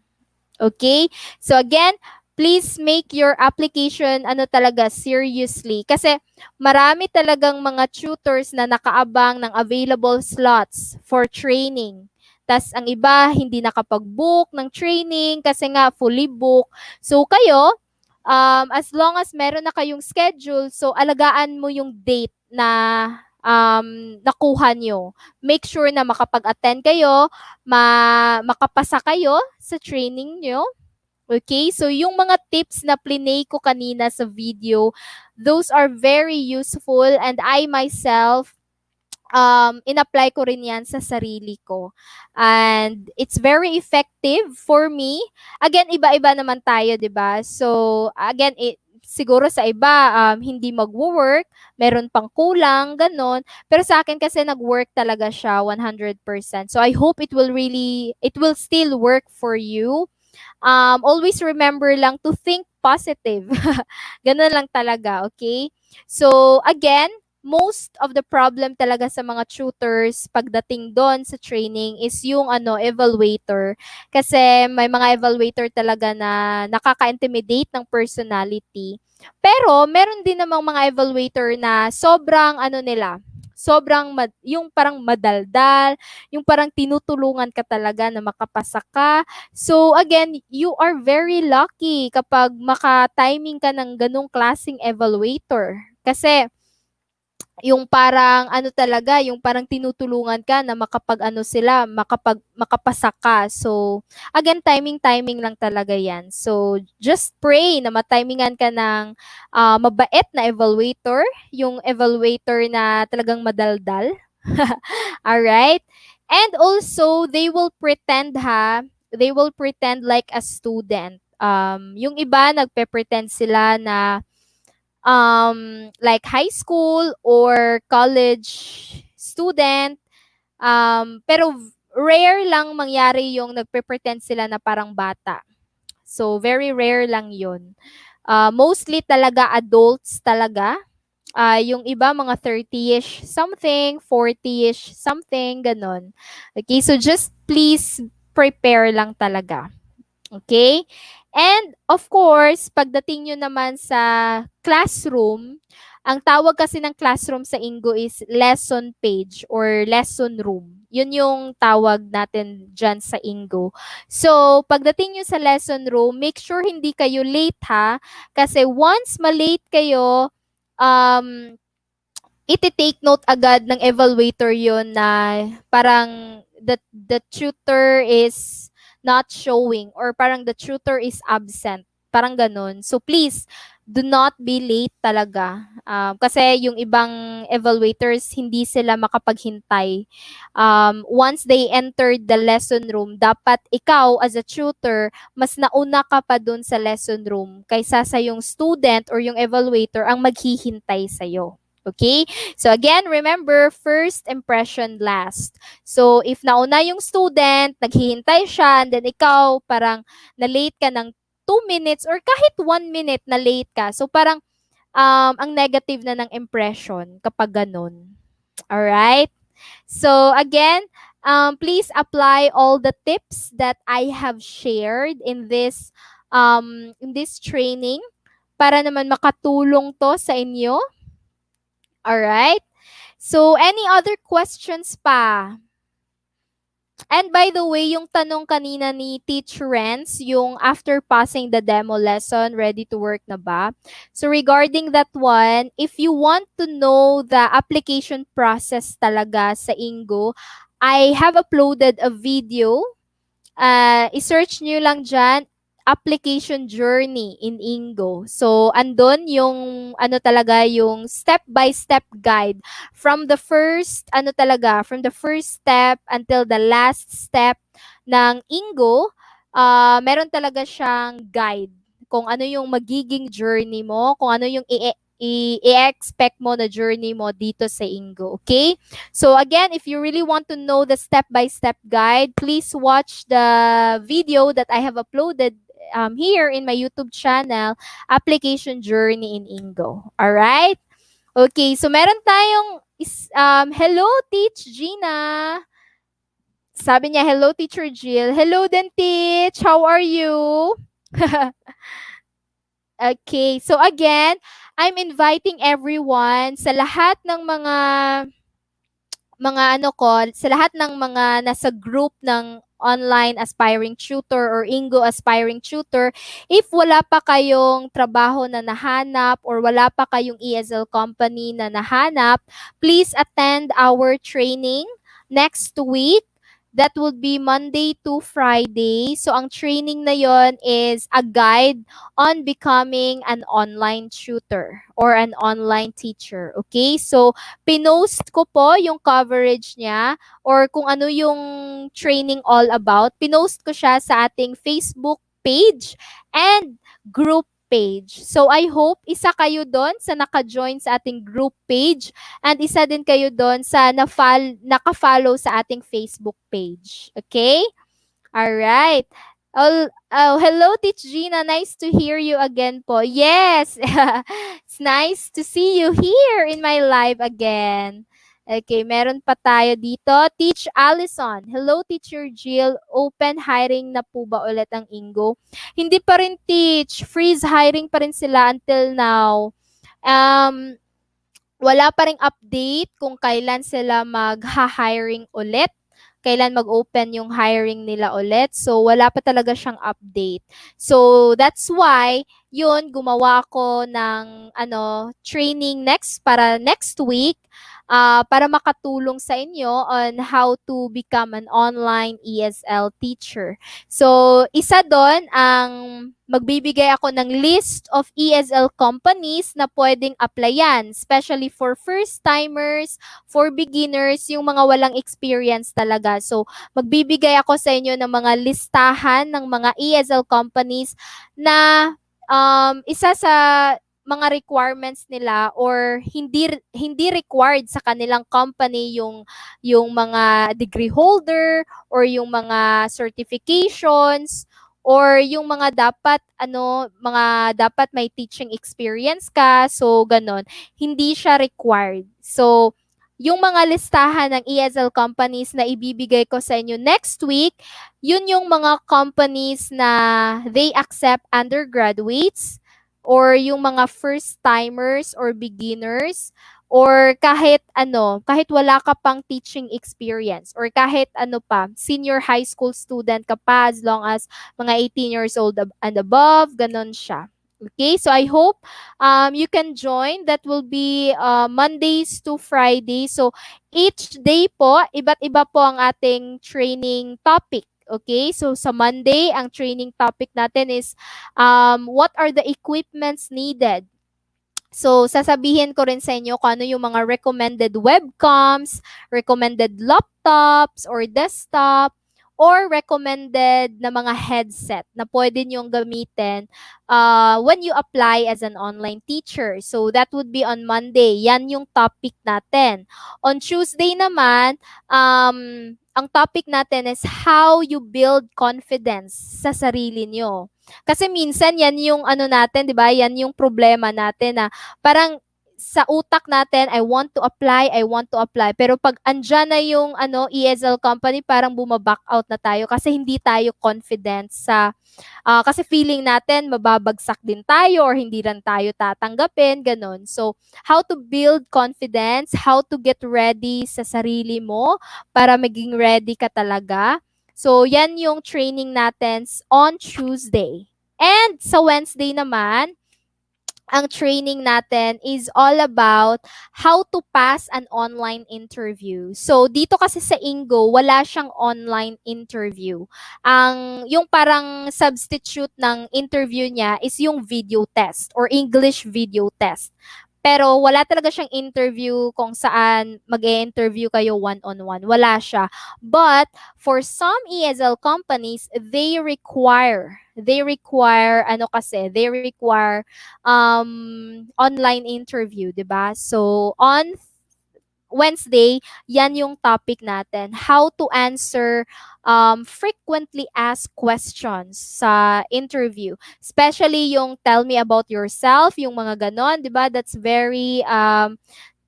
Speaker 1: Okay? So again, please make your application talaga seriously kasi marami talagang mga tutors na nakaabang ng available slots for training. Tas ang iba hindi nakapag-book ng training kasi nga fully book. So kayo, as long as meron na kayong schedule, so alagaan mo yung date na nakuha nyo. Make sure na makapag-attend kayo, makapasa kayo sa training nyo. Okay? So, yung mga tips na plinay ko kanina sa video, those are very useful and I myself, in-apply ko rin yan sa sarili ko. And it's very effective for me. Again, iba-iba naman tayo, di ba? So, again, siguro sa iba, hindi magwo-work, meron pang kulang, ganon. Pero sa akin kasi nag-work talaga siya 100%. So, I hope it will still work for you. Always remember lang to think positive. Ganun lang talaga, okay? So, again, most of the problem talaga sa mga tutors pagdating doon sa training is yung evaluator. Kasi may mga evaluator talaga na nakaka-intimidate ng personality. Pero meron din namang mga evaluator na sobrang yung parang madaldal, yung parang tinutulungan ka talaga na makapasa ka. So again, you are very lucky kapag maka-timing ka ng ganong klaseng evaluator. Kasi yung parang ano talaga, yung parang tinutulungan ka na makapag-ano sila, makapasa ka. So, again, timing lang talaga yan. So, just pray na matimingan ka ng mabait na evaluator, yung evaluator na talagang madaldal. Alright? And also, they will pretend like a student. Yung iba, nagpe-pretend sila na like high school or college student. Pero rare lang mangyari yung nagpe-pretend sila na parang bata. So, very rare lang yun. Mostly talaga adults talaga. Yung iba mga 30ish something, 40ish something, ganon. Okay, so just please prepare lang talaga. Okay? And of course, pagdating nyo naman sa classroom, ang tawag kasi ng classroom sa Engoo is lesson page or lesson room. Yun yung tawag natin dyan sa Engoo. So, pagdating nyo sa lesson room, make sure hindi kayo late ha. Kasi once malate kayo, um, iti-take note agad ng evaluator yon na parang the tutor is not showing or parang the tutor is absent. Parang ganun. So please, do not be late talaga. Kasi yung ibang evaluators, hindi sila makapaghintay. Once they entered the lesson room, dapat ikaw as a tutor, mas nauna ka pa dun sa lesson room kaysa sa yung student or yung evaluator ang maghihintay sa'yo. Okay? So again, remember, first impression last. So if nauna yung student, naghihintay siya, and then ikaw parang na-late ka ng 2 minutes or kahit 1 minute na late ka. So parang ang negative na ng impression kapag ganun. Alright? So again, please apply all the tips that I have shared in this training para naman makatulong to sa inyo. Alright? So, any other questions pa? And by the way, yung tanong kanina ni Teacher Renz, yung after passing the demo lesson, ready to work na ba? So regarding that one, if you want to know the application process talaga sa Engoo, I have uploaded a video. I-search nyo lang dyan, application journey in Engoo. So, andon yung ano talaga, yung step-by-step guide from the first, ano talaga, from the first step until the last step ng Engoo, meron talaga siyang guide kung ano yung magiging journey mo, kung ano yung i-expect mo na journey mo dito sa Engoo. Okay? So again, if you really want to know the step-by-step guide, please watch the video that I have uploaded here in my YouTube channel, Application Journey in Engoo. Alright? Okay, so meron tayong hello, Teach Gina. Sabi niya, hello, Teacher Jill. Hello din, Teach. How are you? Okay, so again, I'm inviting everyone sa lahat ng mga ano ko, sa lahat ng mga nasa group ng online aspiring tutor or Engoo aspiring tutor, if wala pa kayong trabaho na nahanap or wala pa kayong ESL company na nahanap, please attend our training next week. That would be Monday to Friday. So, ang training na yon is a guide on becoming an online tutor or an online teacher. Okay? So, pinost ko po yung coverage niya or kung ano yung training all about. Pinost ko siya sa ating Facebook page and group page. So, I hope isa kayo doon sa naka-join sa ating group page and isa din kayo doon sa naka-follow sa ating Facebook page. Okay? Alright. Hello, Teach Gina. Nice to hear you again po. Yes, it's nice to see you here in my live again. Okay, meron pa tayo dito. Teach Allison. Hello, Teacher Jill. Open hiring na po ba ulit ang Engoo? Hindi pa rin, Teach. Freeze hiring pa rin sila until now. Wala pa ring update kung kailan sila mag-hiring ulit, kailan mag-open yung hiring nila ulit. So, wala pa talaga siyang update. So, that's why, yun, gumawa ako ng training para next week para makatulong sa inyo on how to become an online ESL teacher. So, isa doon ang magbibigay ako ng list of ESL companies na pwedeng applyan, especially for first-timers, for beginners, yung mga walang experience talaga. So, magbibigay ako sa inyo ng mga listahan ng mga ESL companies na isa sa mga requirements nila or hindi required sa kanilang company yung mga degree holder or yung mga certifications or yung mga dapat may teaching experience ka, so ganon, hindi siya required. So yung mga listahan ng ESL companies na ibibigay ko sa inyo next week, yun yung mga companies na they accept undergraduates or yung mga first-timers or beginners or kahit wala ka pang teaching experience or kahit senior high school student ka pa as long as mga 18 years old and above, ganon siya. Okay, so I hope you can join. That will be Mondays to Friday. So each day po, iba't iba po ang ating training topic. Okay, so sa Monday, ang training topic natin is what are the equipments needed. So, sasabihin ko rin sa inyo kung ano yung mga recommended webcams, recommended laptops or desktop, or recommended na mga headset na pwede niyong gamitin when you apply as an online teacher. So, that would be on Monday. Yan yung topic natin. On Tuesday naman, ang topic natin is how you build confidence sa sarili niyo. Kasi minsan yan yung natin, 'di ba? Yan yung problema natin na parang sa utak natin, I want to apply, I want to apply. Pero pag andyan na yung ESL company, parang bumaback out na tayo kasi hindi tayo confident kasi feeling natin mababagsak din tayo or hindi rin tayo tatanggapin, ganun. So, how to build confidence, how to get ready sa sarili mo para maging ready ka talaga. So, yan yung training natin on Tuesday. And sa Wednesday naman, ang training natin is all about how to pass an online interview. So, dito kasi sa Engoo, wala siyang online interview. Yung parang substitute ng interview niya is yung video test or English video test. Pero wala talaga siyang interview kung saan mag-e-interview kayo one-on-one. Wala siya. But for some ESL companies, they require online interview, 'di ba? So on Wednesday, yan yung topic natin. How to answer frequently asked questions sa interview. Especially yung tell me about yourself, yung mga ganon, di ba? That's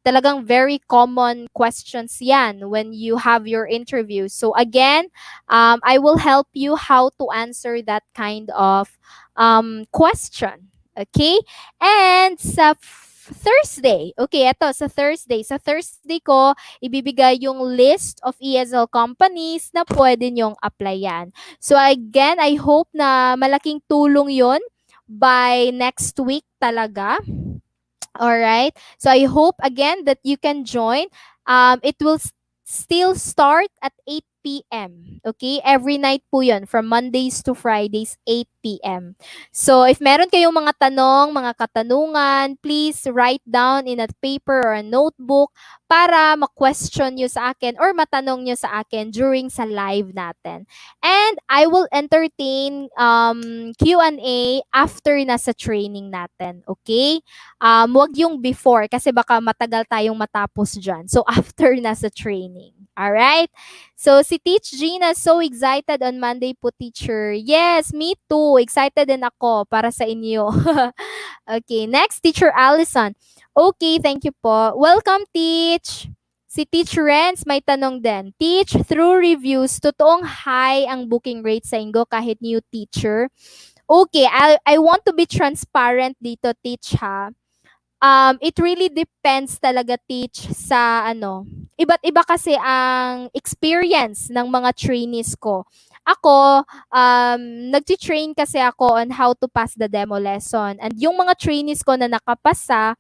Speaker 1: talagang very common questions yan when you have your interview. So again, I will help you how to answer that kind of question. Okay? And sa Thursday. Okay, eto sa Thursday. Sa Thursday ko, ibibigay yung list of ESL companies na pwede nyong applyan. So again, I hope na malaking tulong yon by next week talaga. Alright? So I hope again that you can join. It will still start at 8 p.m. Okay? Every night po yun. From Mondays to Fridays, 8 p.m. So, if meron kayong mga tanong, mga katanungan, please write down in a paper or a notebook para ma-question nyo sa akin or matanong nyo sa akin during sa live natin. And I will entertain Q&A after na sa training natin. Okay? Wag yung before kasi baka matagal tayong matapos dyan. So, after na sa training. Alright? So, si Teach Gina, so excited on Monday po, teacher. Yes, me too. Excited din ako para sa inyo. Okay, next, Teacher Allison. Okay, thank you po. Welcome, Teach. Si Teach Renz, may tanong din. Teach, through reviews, totoong high ang booking rate sa Engoo kahit new teacher? Okay, I want to be transparent dito, Teach, ha? It really depends talaga, Teach, sa iba't iba kasi ang experience ng mga trainees ko. Ako, nagti-train kasi ako on how to pass the demo lesson. And yung mga trainees ko na nakapasa,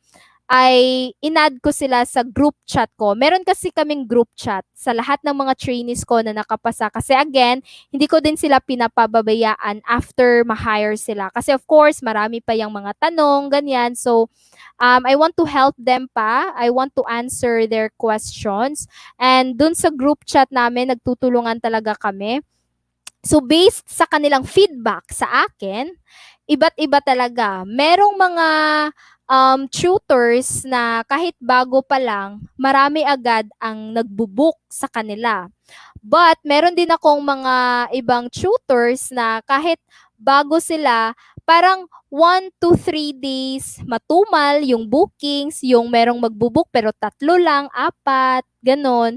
Speaker 1: ay inad ko sila sa group chat ko. Meron kasi kaming group chat sa lahat ng mga trainees ko na nakapasa. Kasi again, hindi ko din sila pinapababayaan after ma-hire sila. Kasi of course, marami pa yung mga tanong, ganyan. So, I want to help them pa. I want to answer their questions. And dun sa group chat namin, nagtutulungan talaga kami. So, based sa kanilang feedback sa akin, iba't iba talaga. Merong mga tutors na kahit bago pa lang, marami agad ang nagbubook sa kanila. But meron din akong mga ibang tutors na kahit bago sila, parang 1 to 3 days matumal yung bookings, yung merong magbubook pero 3 lang, 4, ganon.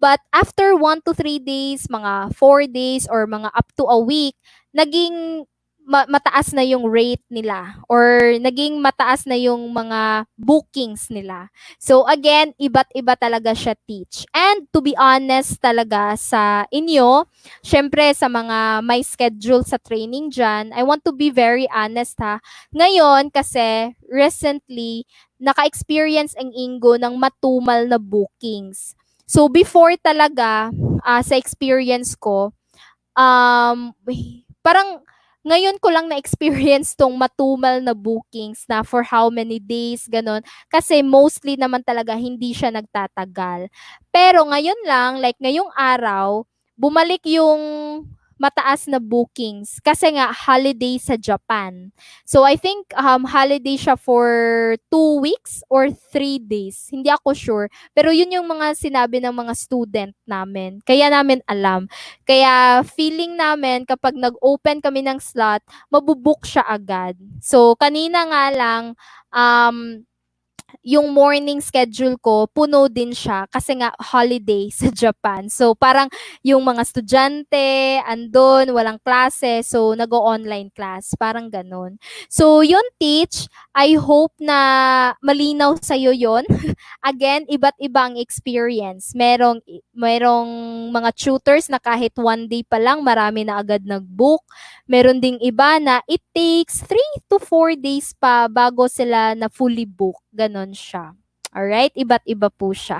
Speaker 1: But after 1 to 3 days, mga 4 days or mga up to a week, naging mataas na yung rate nila or naging mataas na yung mga bookings nila. So again, iba't iba talaga siya teach. And to be honest talaga sa inyo, syempre sa mga may schedule sa training dyan, I want to be very honest ha. Ngayon kasi recently, naka-experience ang Ingo ng matumal na bookings. So before talaga, sa experience ko, um, parang ngayon ko lang na-experience tong matumal na bookings na for how many days, ganun. Kasi mostly naman talaga hindi siya nagtatagal. Pero ngayon lang, like ngayong araw, bumalik yung mataas na bookings kasi nga holiday sa Japan. So I think holiday siya for 2 weeks or 3 days. Hindi ako sure. Pero yun yung mga sinabi ng mga student namin. Kaya namin alam. Kaya feeling namin kapag nag-open kami ng slot, mabubook siya agad. So kanina nga lang, um, yung morning schedule ko, puno din siya kasi nga holiday sa Japan. So parang yung mga estudyante, andun, walang klase, so nag-online class, parang ganun. So yun, teach, I hope na malinaw sa'yo yon. Again, iba't ibang experience. Merong mga tutors na kahit 1 day pa lang, marami na agad nag-book. Meron ding iba na it takes 3 to 4 days pa bago sila na fully book. Ganon siya. Alright? Iba't iba po siya.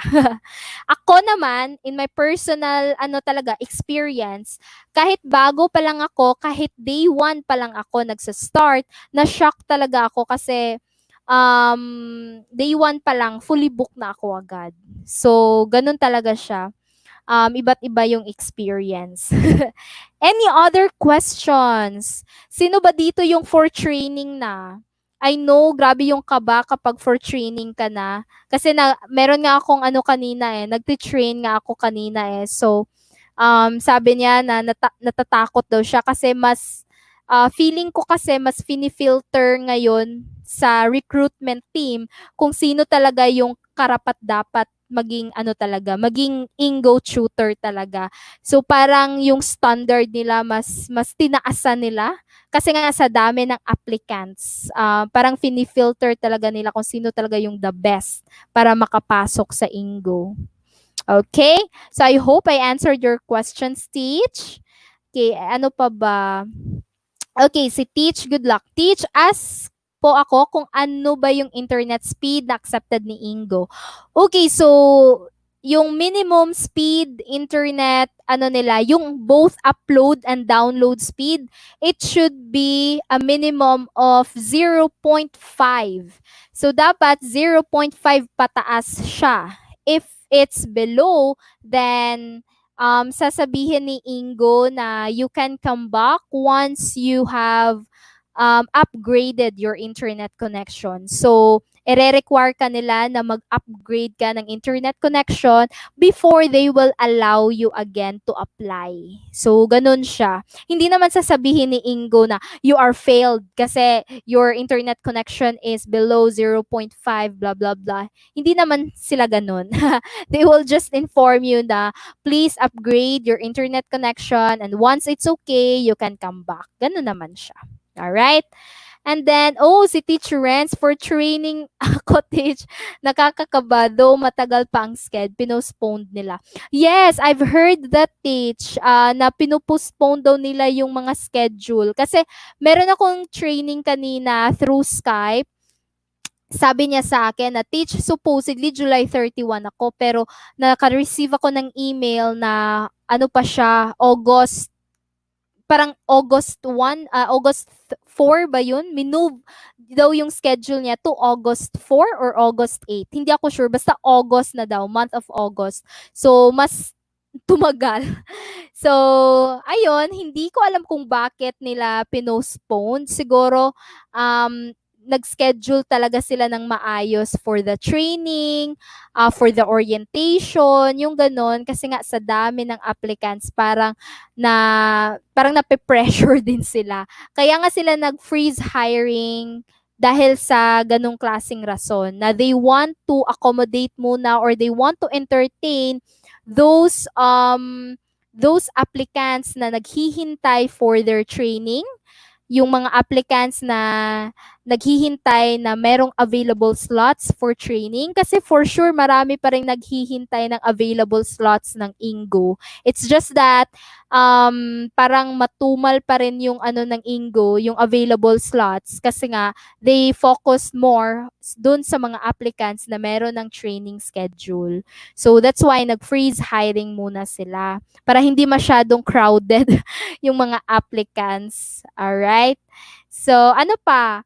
Speaker 1: Ako naman, in my personal talaga experience, kahit bago pa lang ako, kahit day 1 pa lang ako nagsa-start, na-shock talaga ako kasi day 1 pa lang, fully book na ako agad. So, ganun talaga siya. Iba't iba yung experience. Any other questions? Sino ba dito yung for training na? I know, grabe yung kaba kapag for training ka na. Kasi meron nga akong kanina nagtitrain nga ako kanina. So, sabi niya na natatakot daw siya kasi feeling ko kasi mas finifilter ngayon sa recruitment team kung sino talaga yung karapat dapat maging maging Ingo tutor talaga. So parang yung standard nila mas tinaasan nila kasi nga sa dami ng applicants. Parang finifilter talaga nila kung sino talaga yung the best para makapasok sa Ingo. Okay? So I hope I answered your questions, Teach. Okay, ano pa ba? Okay, si Teach, good luck. Teach, ask po ako kung ano ba yung internet speed na accepted ni Ingo. Okay, so yung minimum speed internet, nila, yung both upload and download speed, it should be a minimum of 0.5. So dapat 0.5 pataas siya. If it's below, then sasabihin ni Ingo na you can come back once you have upgraded your internet connection. So, ire-require ka nila na mag-upgrade ka ng internet connection before they will allow you again to apply. So, ganun siya. Hindi naman sasabihin ni Ingo na you are failed kasi your internet connection is below 0.5, blah, blah, blah. Hindi naman sila ganun. They will just inform you na please upgrade your internet connection and once it's okay, you can come back. Ganun naman siya. Alright? And then, si Teacher Renz, for training ako, Teach, nakakakabado, matagal pa ang sked, pinostponed nila. Yes, I've heard that, Teach, na pinopostpone daw nila yung mga schedule. Kasi meron akong training kanina through Skype, sabi niya sa akin na, "Teach, supposedly July 31 ako, pero naka-receive ako ng email na ano pa siya, August, parang August 4 ba yun? Minove daw yung schedule niya to August 4 or August 8. Hindi ako sure. Basta August na daw, month of August. So, mas tumagal. So, ayun, hindi ko alam kung bakit nila pinostpone. Siguro, nag-schedule talaga sila ng maayos for the training, for the orientation, yung ganon. Kasi nga sa dami ng applicants, parang nape-pressure din sila. Kaya nga sila nag-freeze hiring dahil sa ganong klaseng rason na they want to accommodate muna or they want to entertain those applicants na naghihintay for their training, yung mga applicants na naghihintay na merong available slots for training, kasi for sure marami pa rin naghihintay ng available slots ng Engoo. It's just that parang matumal pa rin yung ano ng Engoo, yung available slots, kasi nga they focus more dun sa mga applicants na meron ng training schedule. So that's why nag-freeze hiring muna sila para hindi masyadong crowded yung mga applicants. Alright? So, ano pa?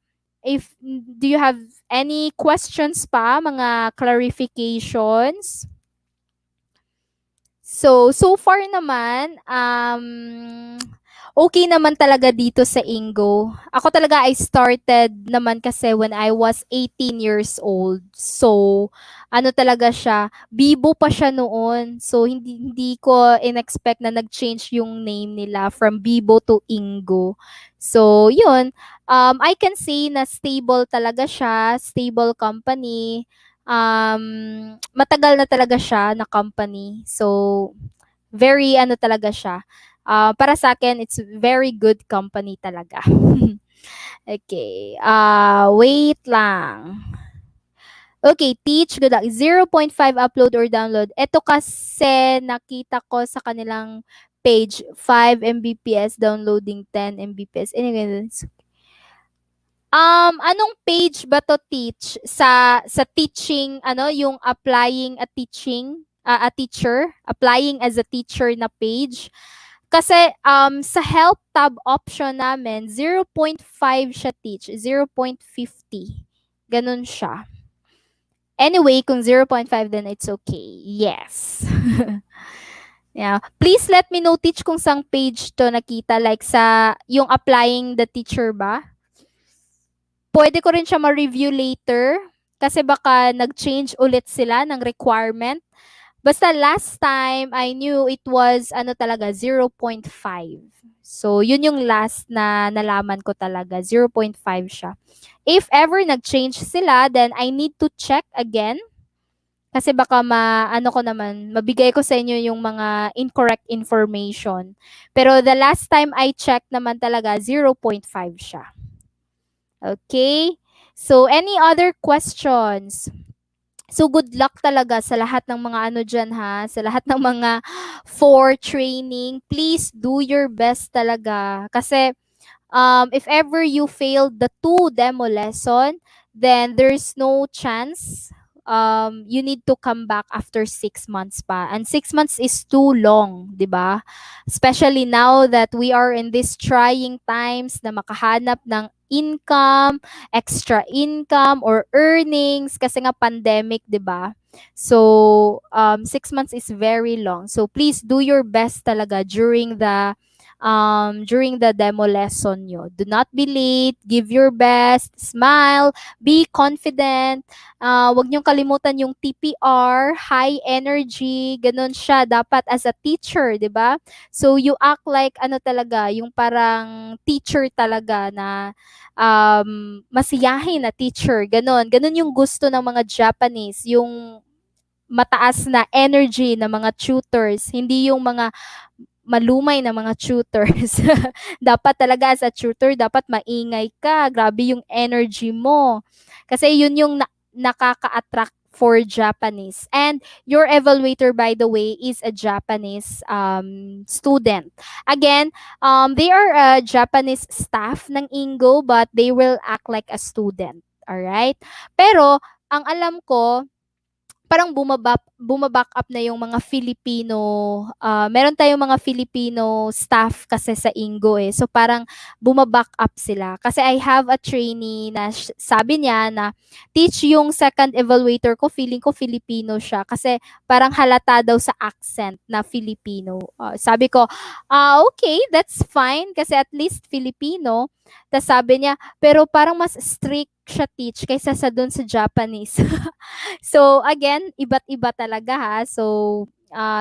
Speaker 1: Do you have any questions pa, mga clarifications? So far naman, okay naman talaga dito sa Engoo. Ako talaga, I started naman kasi when I was 18 years old. So, ano talaga siya, Bibo pa siya noon. So, hindi ko in-expect na nag-change yung name nila from Bibo to Engoo. So, yun. I can say na stable talaga siya, stable company. Matagal na talaga siya na company. So, very ano talaga siya. Para sa akin, it's very good company talaga. Okay. Wait lang. Okay, teach, good luck. 0.5 upload or download. Ito kasi nakita ko sa kanilang page, 5 Mbps, downloading 10 Mbps. Anyway, anong page ba to, teach? Sa teaching, ano, yung applying a teaching, a teacher, applying as a teacher na page. Kasi sa help tab option namin, 0.5 siya, teach, 0.50. Ganun siya. Anyway, kung 0.5 then it's okay. Yes. Yeah. Please let me know, teach, kung sang page to nakita, like sa yung applying the teacher ba? Pwede ko rin siya ma-review later kasi baka nag-change ulit sila ng requirement. Basta last time, I knew it was ano talaga, 0.5. So, yun yung last na nalaman ko talaga, 0.5 siya. If ever nag-change sila, then I need to check again. Kasi baka mabigay ko sa inyo yung mga incorrect information. Pero the last time I checked naman talaga, 0.5 siya. Okay? So, any other questions? So, good luck talaga sa lahat ng mga ano dyan, ha? Sa lahat ng mga for training. Please do your best talaga. Kasi, if ever you failed the 2 demo lesson, then there's no chance. You need to come back after 6 months pa. And 6 months is too long, di ba? Especially now that we are in these trying times na makahanap ng income, extra income, or earnings kasi nga pandemic, di ba? So, 6 months is very long. So, please do your best talaga during the demo lesson nyo. Do not be late, give your best, smile, be confident. Huwag niyong kalimutan yung TPR, high energy, ganun siya dapat as a teacher, di ba? So you act like ano talaga, yung parang teacher talaga na masiyahin na teacher, ganun. Ganun yung gusto ng mga Japanese, yung mataas na energy ng mga tutors, hindi yung mga malumay na mga tutors. Dapat talaga as a tutor, dapat maingay ka. Grabe yung energy mo. Kasi yun yung nakaka-attract for Japanese. And your evaluator, by the way, is a Japanese student. Again, they are a Japanese staff ng Engoo, but they will act like a student. Alright? Pero, ang alam ko, parang bumaback up na yung mga Filipino, meron tayong mga Filipino staff kasi sa Engoo eh. So parang bumaback up sila. Kasi I have a trainee na sabi niya na teach yung second evaluator ko, feeling ko Filipino siya. Kasi parang halata daw sa accent na Filipino. Sabi ko, okay, that's fine kasi at least Filipino. Tapos sabi niya, pero parang mas strict siya teach kaysa sa doon sa Japanese. So, again, iba't iba talaga ha. So,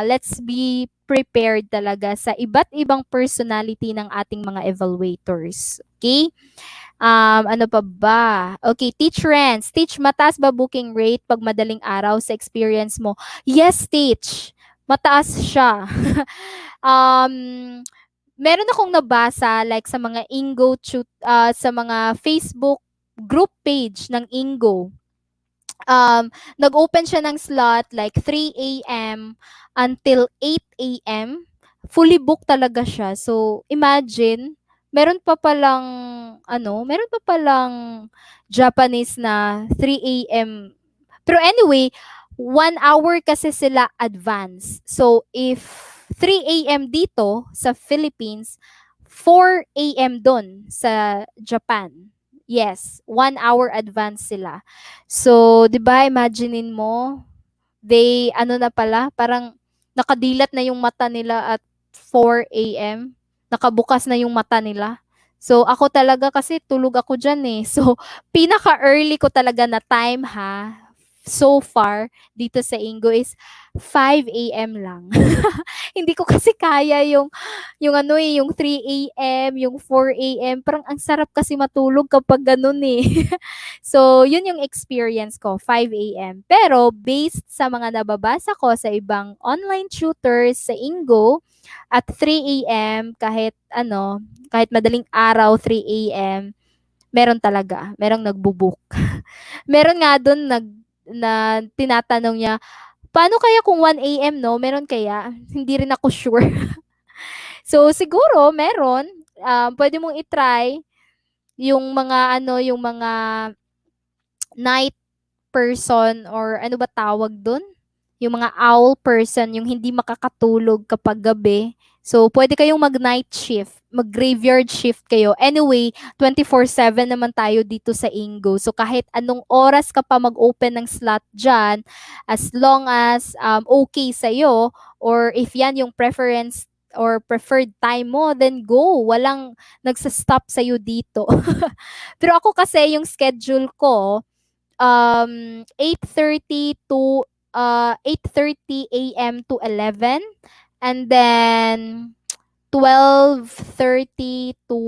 Speaker 1: let's be prepared talaga sa iba't ibang personality ng ating mga evaluators. Okay? Ano pa ba? Okay, teach rents. Teach, mataas ba booking rate pag madaling araw sa experience mo? Yes, teach. Mataas siya. um, Meron akong nabasa like sa mga sa mga Facebook group page ng Engoo, nag-open siya ng slot like 3 a.m. until 8 a.m. Fully booked talaga siya. So, imagine, meron pa palang Japanese na 3 a.m. Pero anyway, 1 hour kasi sila advance. So, if 3 a.m. dito sa Philippines, 4 a.m. doon sa Japan. Yes, 1 hour advance sila. So, 'di ba, imaginein mo, they ano na pala, parang nakadilat na yung mata nila at 4 a.m. Nakabukas na yung mata nila. So, ako talaga kasi tulog ako diyan eh. So, pinaka-early ko talaga na time ha, so far dito sa Ingo is 5 a.m. lang. Hindi ko kasi kaya yung ano eh, yung 3 a.m., yung 4 a.m. Parang ang sarap kasi matulog kapag ganun eh. So, yun yung experience ko, 5 a.m. Pero based sa mga nababasa ko sa ibang online tutors sa Ingo, at 3 a.m., kahit madaling araw, 3 a.m., meron talaga, merong nagbo-book. Meron nga doon na tinatanong niya, paano kaya kung 1 a.m., no? Meron kaya? Hindi rin ako sure. So, siguro, meron. Pwede mong i-try yung mga, yung mga night person or ano ba tawag dun? Yung mga owl person, yung hindi makakatulog kapag gabi. So, pwede kayong mag-night shift, mag-graveyard shift kayo. Anyway, 24/7 naman tayo dito sa Ingo. So, kahit anong oras ka pa mag-open ng slot dyan, as long as okay sa'yo, or if yan yung preference or preferred time mo, then go. Walang nagsa-stop sa'yo dito. Pero ako kasi, yung schedule ko, 8:30 to 8:30 a.m. to 11, and then 12:30 to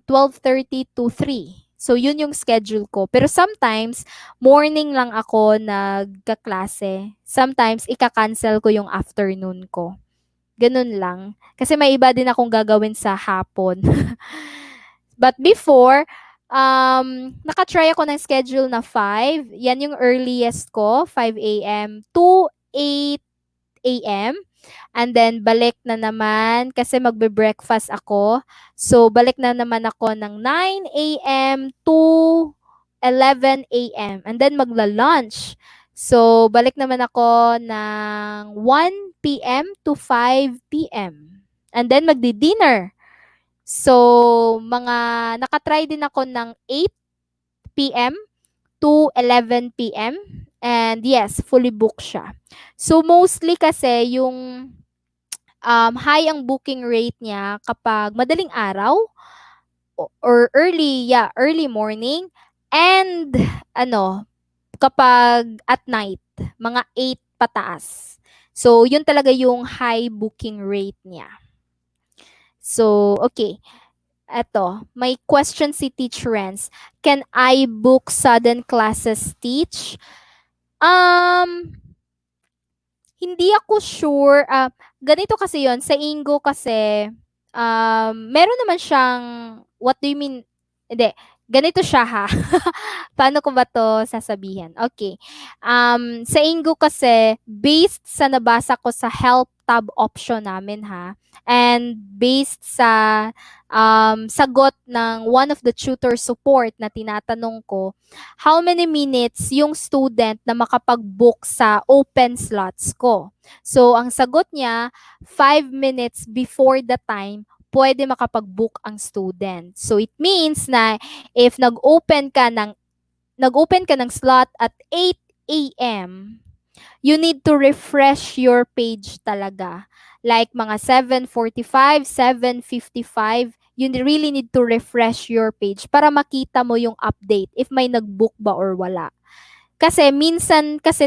Speaker 1: 12:30 to 3. So yun yung schedule ko. Pero sometimes morning lang ako nagkaklase. Sometimes ika-cancel ko yung afternoon ko. Ganun lang. Kasi may iba din akong gagawin sa hapon. But before, naka-try ako ng schedule na 5. Yan yung earliest ko, 5 a.m. to 8 a.m. And then, balik na naman kasi magbe-breakfast ako. So, balik na naman ako ng 9 a.m. to 11 a.m. And then, magla-lunch. So, balik naman ako ng 1 p.m. to 5 p.m. And then, magdi-dinner. So, nakatry din ako ng 8 p.m. to 11 p.m. And yes, fully booked siya. So, mostly kasi yung high ang booking rate niya kapag madaling araw or early morning, and kapag at night, mga 8 pataas. So, yun talaga yung high booking rate niya. So, okay. Eto, may question si Teach Renz. Can I book sudden classes, Teach? Hindi ako sure. Ganito kasi yon sa Ingo kasi, meron naman siyang, what do you mean? Hindi. ganito siya ha. Paano ko ba 'to sasabihin? Okay. Sa Engoo kasi, based sa nabasa ko sa help tab option namin ha, and based sa, sagot ng one of the tutor support na tinatanong ko, how many minutes yung student na makapag-book sa open slots ko? So, ang sagot niya, 5 minutes before the time, pwede makapag-book ang student. So, it means na if nag-open ka ng slot at 8 a.m., you need to refresh your page talaga. Like mga 7:45, 7:55, you really need to refresh your page para makita mo yung update if may nag-book ba or wala. Kasi minsan kasi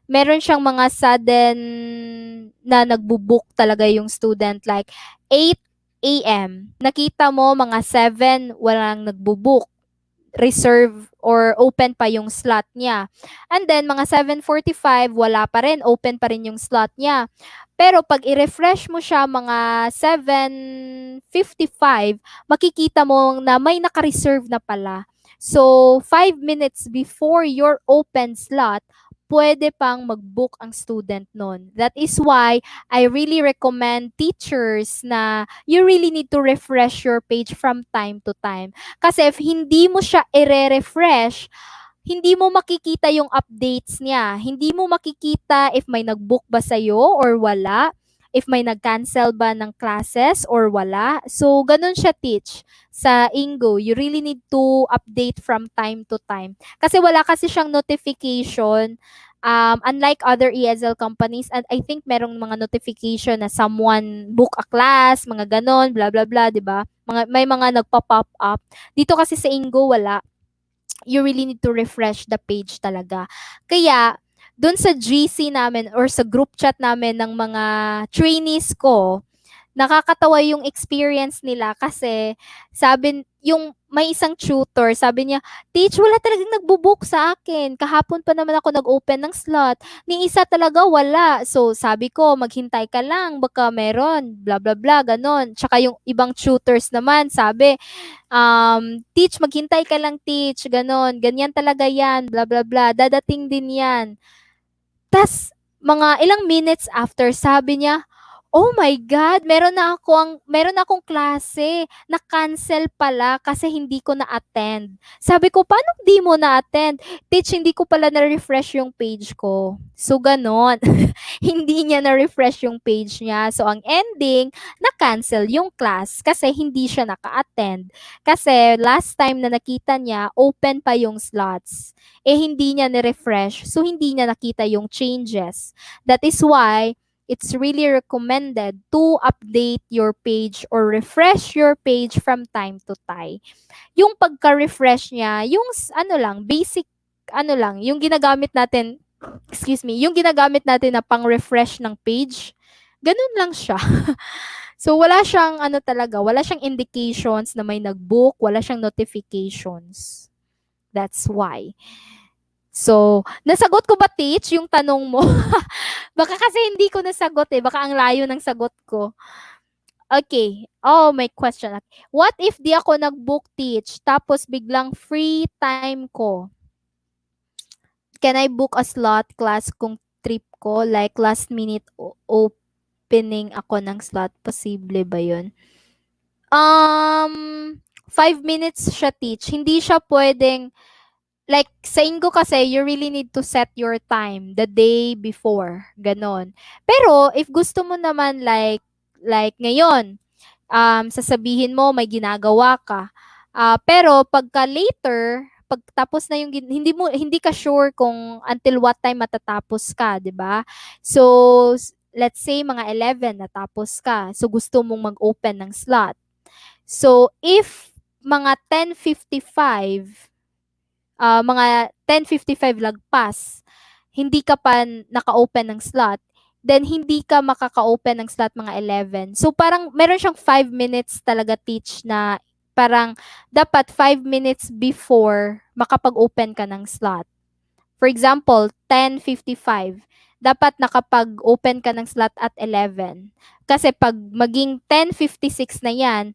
Speaker 1: meron siyang mga sudden na nagbo-book talaga yung student like 8 a.m. Nakita mo mga 7 walang nagbo-book, reserve or open pa yung slot niya. And then, mga 7:45, wala pa rin, open pa rin yung slot niya. Pero pag i-refresh mo siya mga 7:55, makikita mo na may naka-reserve na pala. So, 5 minutes before your open slot, pwede pang mag-book ang student nun. That is why I really recommend teachers na you really need to refresh your page from time to time. Kasi if hindi mo siya i-refresh, hindi mo makikita yung updates niya. Hindi mo makikita if may nag-book ba sa'yo or wala. If may nag-cancel ba ng classes or wala. So, ganun siya sa Engoo. You really need to update from time to time. Kasi wala kasi siyang notification. Unlike other ESL companies, and I think merong mga notification na someone book a class, mga ganon, blah, blah, blah, di ba? May mga nagpa-pop up. Dito kasi sa Engoo, wala. You really need to refresh the page talaga. Kaya, dun sa GC namin or sa group chat namin ng mga trainees ko, nakakatawa yung experience nila kasi yung may isang tutor, sabi niya, Teach, wala talagang nagbo-book sa akin. Kahapon pa naman ako nag-open ng slot. Ni isa talaga wala. So, sabi ko, maghintay ka lang. Baka meron. Blah, blah, blah. Ganon. Tsaka yung ibang tutors naman, sabi, Teach, maghintay ka lang, Teach. Ganon. Ganyan talaga yan. Blah, blah, blah. Dadating din yan. Tas, mga ilang minutes after, sabi niya, Oh my God, meron na akong klase, na-cancel pala kasi hindi ko na-attend. Sabi ko, paano di mo na-attend? Teach, hindi ko pala na-refresh yung page ko. So, ganon. Hindi niya na-refresh yung page niya. So, ang ending, na-cancel yung class kasi hindi siya naka-attend. Kasi last time na nakita niya, open pa yung slots. Hindi niya na-refresh. So, hindi niya nakita yung changes. That is why, it's really recommended to update your page or refresh your page from time to time. Yung pagka-refresh niya, yung ano lang, basic ano lang, yung ginagamit natin, excuse me, yung ginagamit natin na pang-refresh ng page, ganun lang siya. So, wala siyang ano talaga, wala siyang indications na may nag-book, wala siyang notifications. That's why. So, nasagot ko ba, Teach, yung tanong mo? Baka kasi hindi ko nasagot eh. Baka ang layo ng sagot ko. Okay. Oh, may question. What if di ako nag-book, Teach, tapos biglang free time ko? Can I book a slot class kung trip ko? Like last minute opening ako ng slot. Posible ba yun? 5 minutes siya, Teach. Hindi siya pwedeng like, sa Engoo kasi, you really need to set your time the day before. Ganon. Pero, if gusto mo naman like ngayon, sasabihin mo may ginagawa ka. Pero, pagka later, pagtapos na yung, hindi ka sure kung until what time matatapos ka, di ba? So, let's say, mga 11 natapos ka. So, gusto mong mag-open ng slot. So, if mga 10:55, mga 10:55 lagpas, hindi ka pa naka-open ng slot, then hindi ka makaka-open ng slot mga 11. So parang meron siyang 5 minutes talaga, Teach, na parang dapat 5 minutes before makapag-open ka ng slot. For example, 10:55, dapat nakapag-open ka ng slot at 11. Kasi pag maging 10:56 na yan,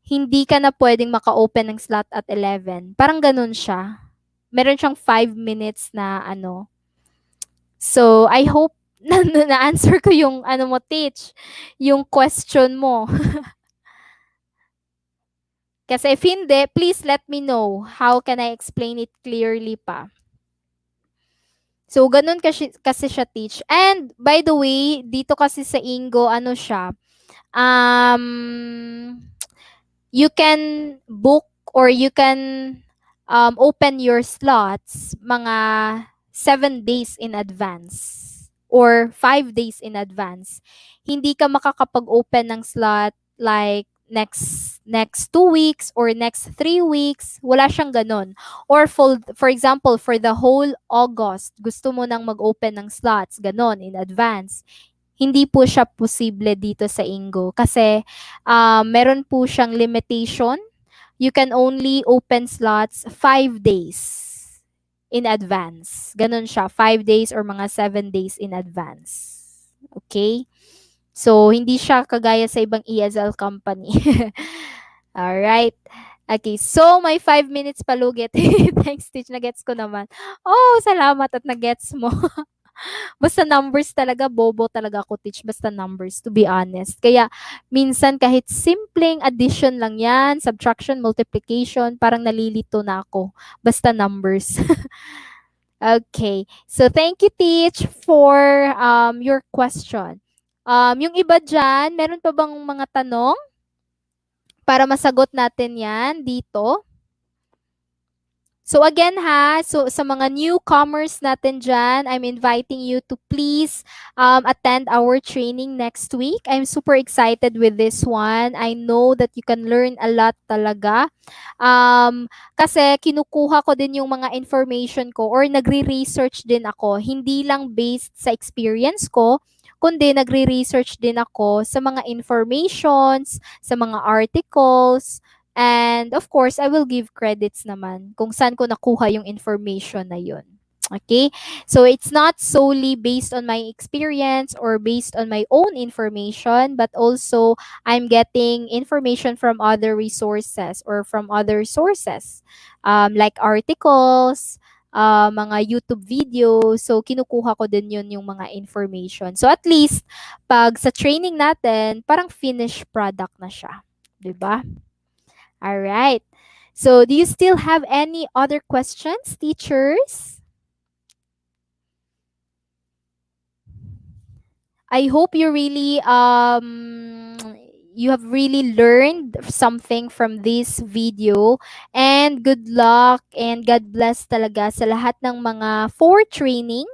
Speaker 1: hindi ka na pwedeng maka-open ng slot at 11. Parang ganun siya. Meron siyang 5 minutes na ano. So, I hope na-answer ko yung ano mo, Teach, yung question mo. Kasi if hindi, please let me know. How can I explain it clearly pa? So, ganun kasi siya, Teach. And, by the way, dito kasi sa Ingo, ano siya, um, you can book or you can open your slots mga 7 days in advance or 5 days in advance. Hindi ka makakapag-open ng slot like next 2 weeks or next 3 weeks. Wala siyang ganun. Or for example, for the whole August, gusto mo nang mag-open ng slots, ganun, in advance. Hindi po siya posible dito sa Ingo kasi meron po siyang limitation. You can only open slots 5 days in advance. Ganun siya, 5 days or mga 7 days in advance. Okay? So, hindi siya kagaya sa ibang ESL company. Alright. Okay, so may 5 minutes palugit. Thanks, Stitch. Nagets ko naman. Oh, salamat at nagets mo. Basta numbers talaga, bobo talaga ako, Teach. Basta numbers, to be honest. Kaya, minsan kahit simpleng addition lang yan, subtraction, multiplication, parang nalilito na ako. Basta numbers. Okay. So, thank you, Teach, for your question. Yung iba dyan, meron pa bang mga tanong para masagot natin yan dito? So again so sa mga newcomers natin dyan, I'm inviting you to please attend our training next week. I'm super excited with this one. I know that you can learn a lot talaga. Kasi kinukuha ko din yung mga information ko or nagre-research din ako. Hindi lang based sa experience ko, kundi nagre-research din ako sa mga informations, sa mga articles, and of course, I will give credits naman kung saan ko nakuha yung information na yun. Okay? So it's not solely based on my experience or based on my own information, but also I'm getting information from other resources or from other sources, like articles, mga YouTube videos. So kinukuha ko din yun yung mga information. So at least, pag sa training natin, parang finished product na siya. 'Di ba? All right. So, do you still have any other questions, teachers? I hope you have really learned something from this video, and good luck and God bless talaga sa lahat ng mga for training.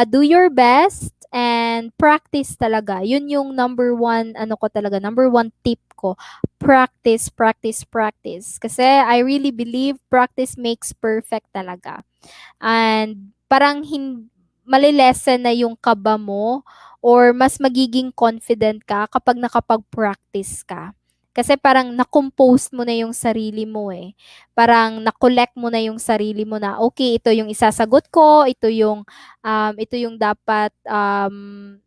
Speaker 1: Do your best and practice talaga. Yun yung number one tip ko. Practice, practice, practice. Kasi I really believe practice makes perfect talaga. And parang malilesen na yung kaba mo or mas magiging confident ka kapag nakapag-practice ka. Kasi parang na-compose mo na yung sarili mo eh. Parang na-collect mo na yung sarili mo na, okay, ito yung isasagot ko, ito yung dapat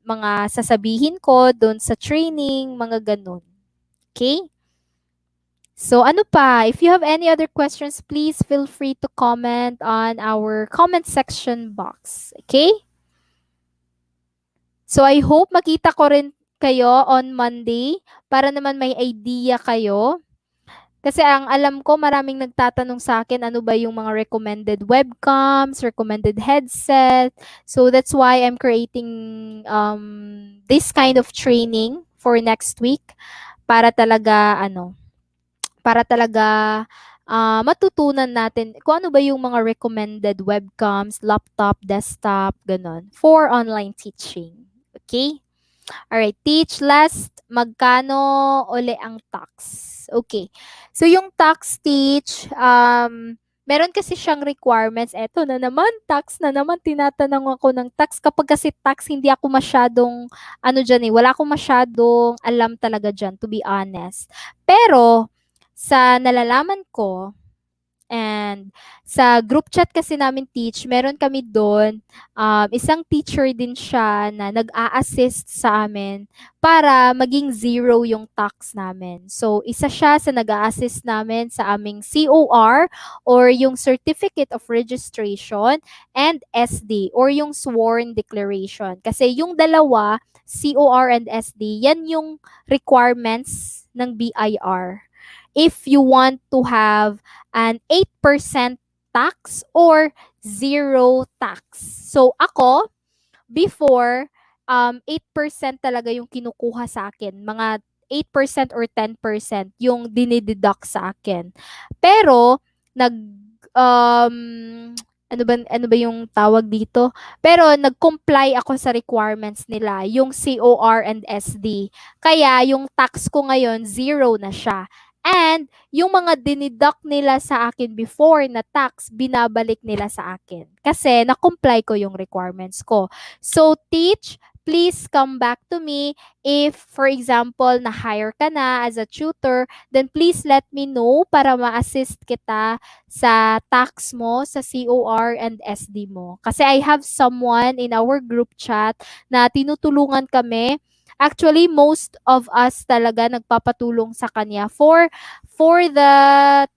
Speaker 1: mga sasabihin ko doon sa training, mga ganun. Okay? So ano pa? If you have any other questions, please feel free to comment on our comment section box. Okay? So I hope makita ko rin kayo on Monday para naman may idea kayo. Kasi ang alam ko, maraming nagtatanong sa akin ano ba yung mga recommended webcams, recommended headset. So that's why I'm creating this kind of training for next week para talaga matutunan natin kung ano ba yung mga recommended webcams, laptop, desktop, ganun, for online teaching. Okay? Alright, teach last, magkano uli ang tax? Okay. So, yung tax, teach, meron kasi siyang requirements. Eto na naman, tax na naman. Tinatanong ako ng tax. Kapag kasi tax, hindi ako masyadong, dyan eh, wala akong masyadong alam talaga dyan, to be honest. Pero, sa nalalaman ko, And sa group chat kasi namin teach, meron kami doon, isang teacher din siya na nag-a-assist sa amin para maging zero yung tax namin. So, isa siya sa nag-a-assist namin sa aming COR or yung Certificate of Registration and SD or yung Sworn Declaration. Kasi yung dalawa, COR and SD, yan yung requirements ng BIR if you want to have an 8% tax or zero tax. So ako, before, 8% talaga yung kinukuha sa akin. Mga 8% or 10% yung dinideduct sa akin. Pero, um, ano ba yung tawag dito? Pero, nag-comply ako sa requirements nila, yung COR and SD. Kaya, yung tax ko ngayon, zero na siya. And, yung mga diniduct nila sa akin before na tax, binabalik nila sa akin. Kasi, na-comply ko yung requirements ko. So, teach, please come back to me if, for example, na-hire ka na as a tutor, then please let me know para ma-assist kita sa tax mo, sa COR and SD mo. Kasi I have someone in our group chat na tinutulungan kami. Actually, most of us talaga nagpapatulong sa kanya for the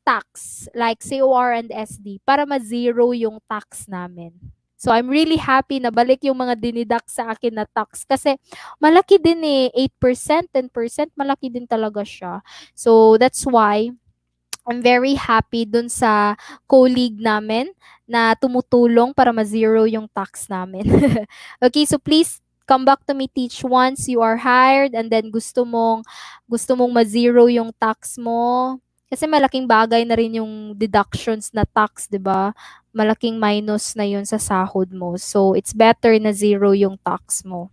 Speaker 1: tax, like COR and SD, para ma-zero yung tax namin. So, I'm really happy na balik yung mga dinidak sa akin na tax kasi malaki din eh. 8%, 10%, malaki din talaga siya. So, that's why I'm very happy dun sa colleague namin na tumutulong para ma-zero yung tax namin. Okay, so please come back to me, teach, once you are hired and then gusto mong ma-zero yung tax mo. Kasi malaking bagay na rin yung deductions na tax, 'di ba? Malaking minus na yun sa sahod mo. So it's better na zero yung tax mo.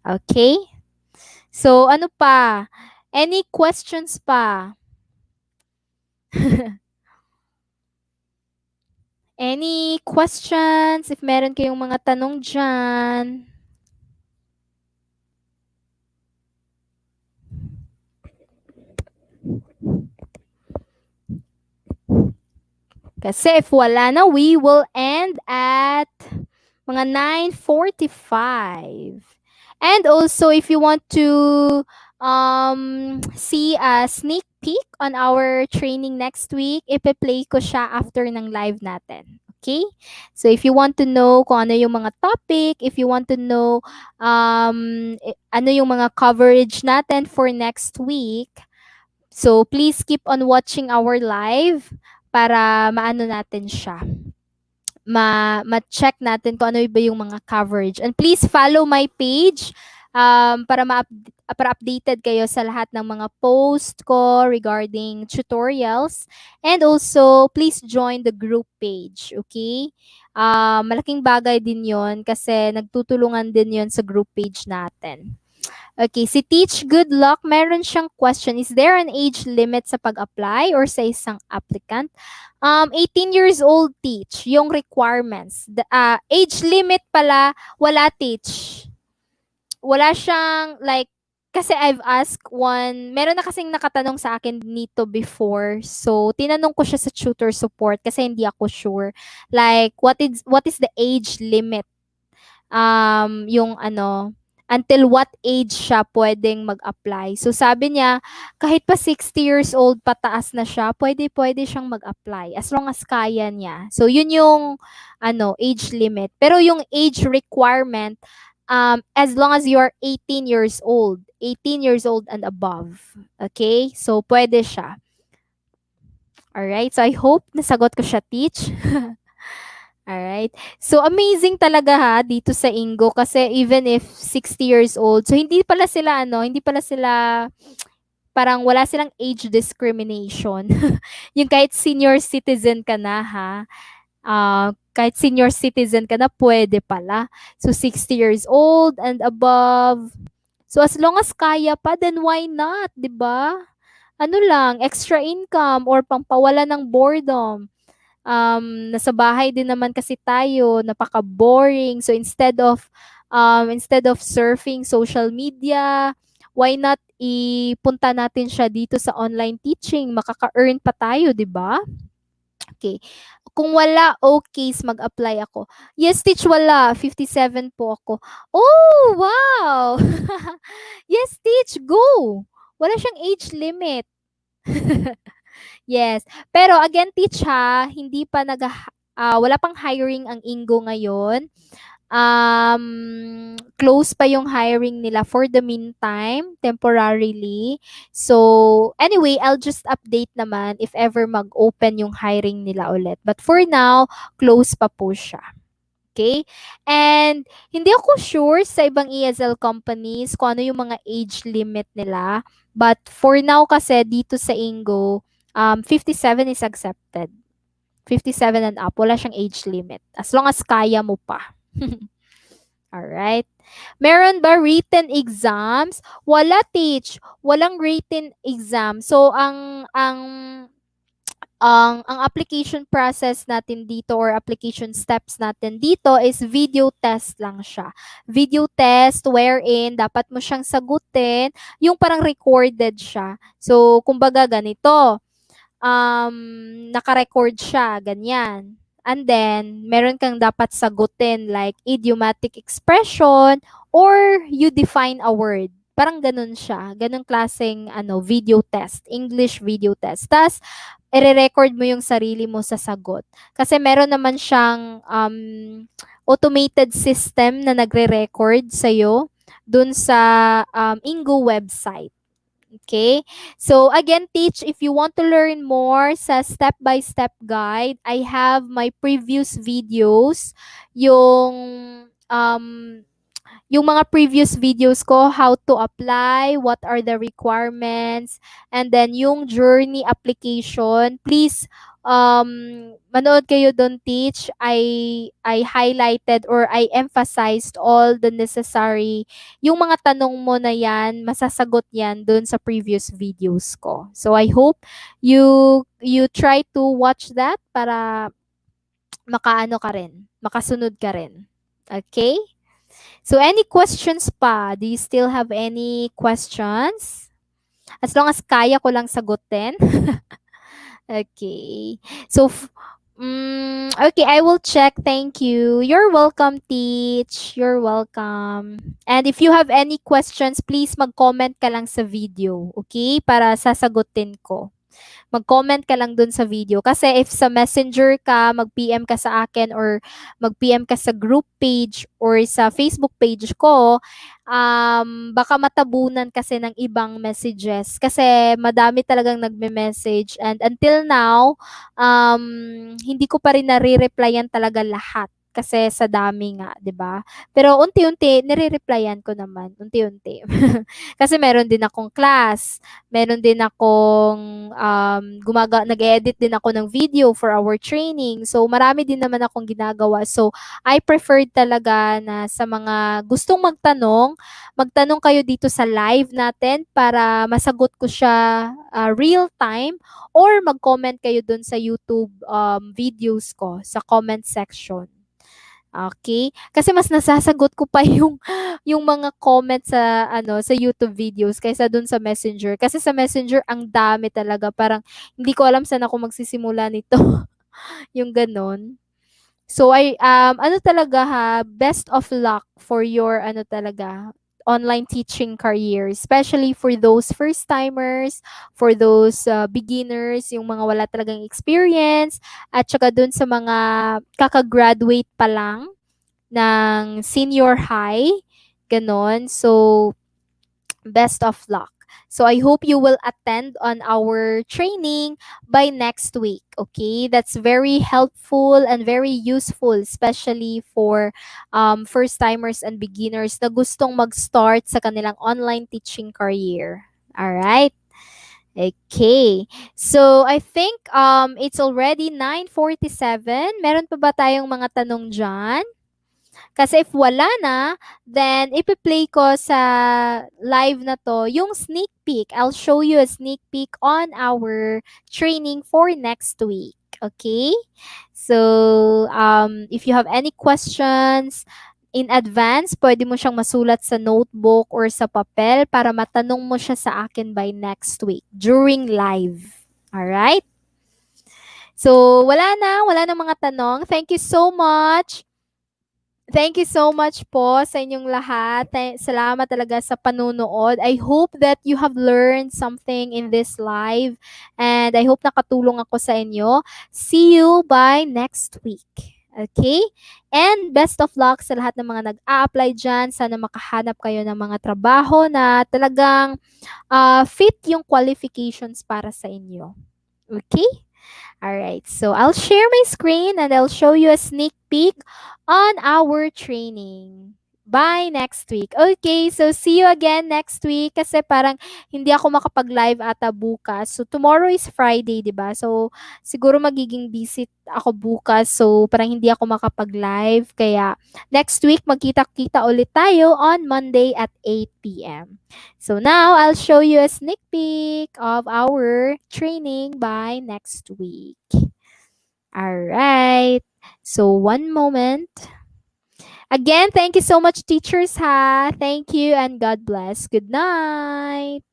Speaker 1: Okay? So ano pa? Any questions pa? Any questions? If meron kayong mga tanong dyan. Kasi if wala na, we will end at mga 9:45. And also, if you want to see a sneak peek on our training next week, ipe-play ko siya after ng live natin. Okay? So, if you want to know kung ano yung mga topic, if you want to know ano yung mga coverage natin for next week, so please keep on watching our live para maano natin siya. Ma-check natin kung ano ba yung mga coverage. And please follow my page para updated kayo sa lahat ng mga post ko regarding tutorials. And also, please join the group page, okay? Malaking bagay din yon kasi nagtutulungan din yon sa group page natin. Okay, si Teach Good Luck, meron siyang question. Is there an age limit sa pag-apply or sa isang applicant? 18 years old, Teach, yung requirements. Age limit pala, wala, Teach. Wala siyang, like, kasi I've asked meron na kasing nakatanong sa akin nito before. So, tinanong ko siya sa tutor support kasi hindi ako sure. Like, what is the age limit? Until what age siya pwedeng mag-apply. So sabi niya, kahit pa 60 years old pataas na siya, pwede siyang mag-apply as long as kaya niya. So yun yung age limit. Pero yung age requirement, as long as you are 18 years old, 18 years old and above. Okay? So pwede siya. Alright, so I hope nasagot ko siya, Teach. Alright. So, amazing talaga dito sa Engoo kasi even if 60 years old, so hindi pala sila parang wala silang age discrimination. Yung kahit senior citizen ka na kahit senior citizen ka na, pwede pala. So, 60 years old and above. So, as long as kaya pa, then why not, di ba? Ano lang, extra income or pampawala ng boredom. Nasa bahay din naman kasi tayo, napaka-boring. So instead of surfing social media, why not ipunta natin siya dito sa online teaching? Makaka-earn pa tayo, 'di ba? Okay. Kung wala, okay, mag-apply ako. Yes, teach, wala. 57 po ako. Oh, wow! Yes, teach, go! Wala siyang age limit. Yes. Pero again, teach ha, hindi pa wala pang hiring ang Ingo ngayon. Close pa yung hiring nila for the meantime, temporarily. So, anyway, I'll just update naman if ever mag-open yung hiring nila ulit. But for now, close pa po siya. Okay? And hindi ako sure sa ibang ESL companies kung ano yung mga age limit nila. But for now kasi dito sa Ingo, 57 is accepted. 57 and up. Wala siyang age limit. As long as kaya mo pa. Alright. Meron ba written exams? Wala, teach. Walang written exam. So, ang application process natin dito or application steps natin dito is video test lang siya. Video test wherein dapat mo siyang sagutin yung parang recorded siya. So, kumbaga ganito, naka-record siya, ganyan. And then, meron kang dapat sagutin like idiomatic expression or you define a word. Parang ganun siya. Ganun klaseng video test. English video test. Tapos, i-record mo yung sarili mo sa sagot. Kasi meron naman siyang automated system na nagre-record sa'yo dun sa Engoo website. Okay? So, again, teach, if you want to learn more sa step-by-step guide, I have my previous videos, yung um, yung mga previous videos ko, how to apply, what are the requirements, and then yung journey application. Please, manood kayo doon, teach. I highlighted or I emphasized all the necessary, yung mga tanong mo na yan, masasagot yan doon sa previous videos ko. So, I hope you try to watch that para makaano ka rin, makasunod ka rin. Okay? So, any questions pa? Do you still have any questions? As long as kaya ko lang sagutin. Okay. So, okay, I will check. Thank you. You're welcome, Teach. You're welcome. And if you have any questions, please mag-comment ka lang sa video. Okay? Para sasagutin ko. Mag-comment ka lang dun sa video. Kasi if sa messenger ka, mag-PM ka sa akin or mag-PM ka sa group page or sa Facebook page ko, baka matabunan kasi ng ibang messages. Kasi madami talagang nagme-message and until now, hindi ko pa rin nare-replyan talaga lahat kasi sa dami nga, 'di ba? Pero unti-unti nire-replyan ko naman, unti-unti. Kasi meron din akong class, meron din akong nag-edit din ako ng video for our training. So marami din naman akong ginagawa. So I preferred talaga na sa mga gustong magtanong, magtanong kayo dito sa live natin para masagot ko siya real time or mag-comment kayo dun sa YouTube videos ko sa comment section. Okay? Kasi mas nasasagot ko pa yung mga comments sa sa YouTube videos kaysa dun sa Messenger. Kasi sa Messenger ang dami talaga, parang hindi ko alam saan ako magsisimula nito. Yung ganon. So ano talaga ha, best of luck for your talaga online teaching career, especially for those first timers, for those beginners, yung mga wala talagang experience, at saka dun sa mga kakagraduate pa lang ng senior high, ganon. So, best of luck. So, I hope you will attend on our training by next week. Okay? That's very helpful and very useful, especially for first-timers and beginners na gustong mag-start sa kanilang online teaching career. Alright? Okay. So, I think it's already 9:47. Meron pa ba tayong mga tanong dyan? Kasi if wala na, then ipi-play ko sa live na to yung sneak peek. I'll show you a sneak peek on our training for next week. Okay? So, if you have any questions in advance, pwede mo siyang masulat sa notebook or sa papel para matanong mo siya sa akin by next week during live. Alright? So, wala na mga tanong. Thank you so much po sa inyong lahat. Salamat talaga sa panunood. I hope that you have learned something in this live and I hope nakatulong ako sa inyo. See you by next week. Okay? And best of luck sa lahat ng mga nag-a-apply dyan. Sana makahanap kayo ng mga trabaho na talagang fit yung qualifications para sa inyo. Okay? All right, so I'll share my screen and I'll show you a sneak peek on our training. By next week. Okay, so see you again next week kasi parang hindi ako makapag-live ata bukas. So tomorrow is Friday, 'di ba? So siguro magiging busy ako bukas. So parang hindi ako makapag-live kaya next week magkita-kita ulit tayo on Monday at 8 p.m. So now I'll show you a sneak peek of our training by next week. All right. So one moment. Again, thank you so much, teachers. Ha. Thank you and God bless. Good night.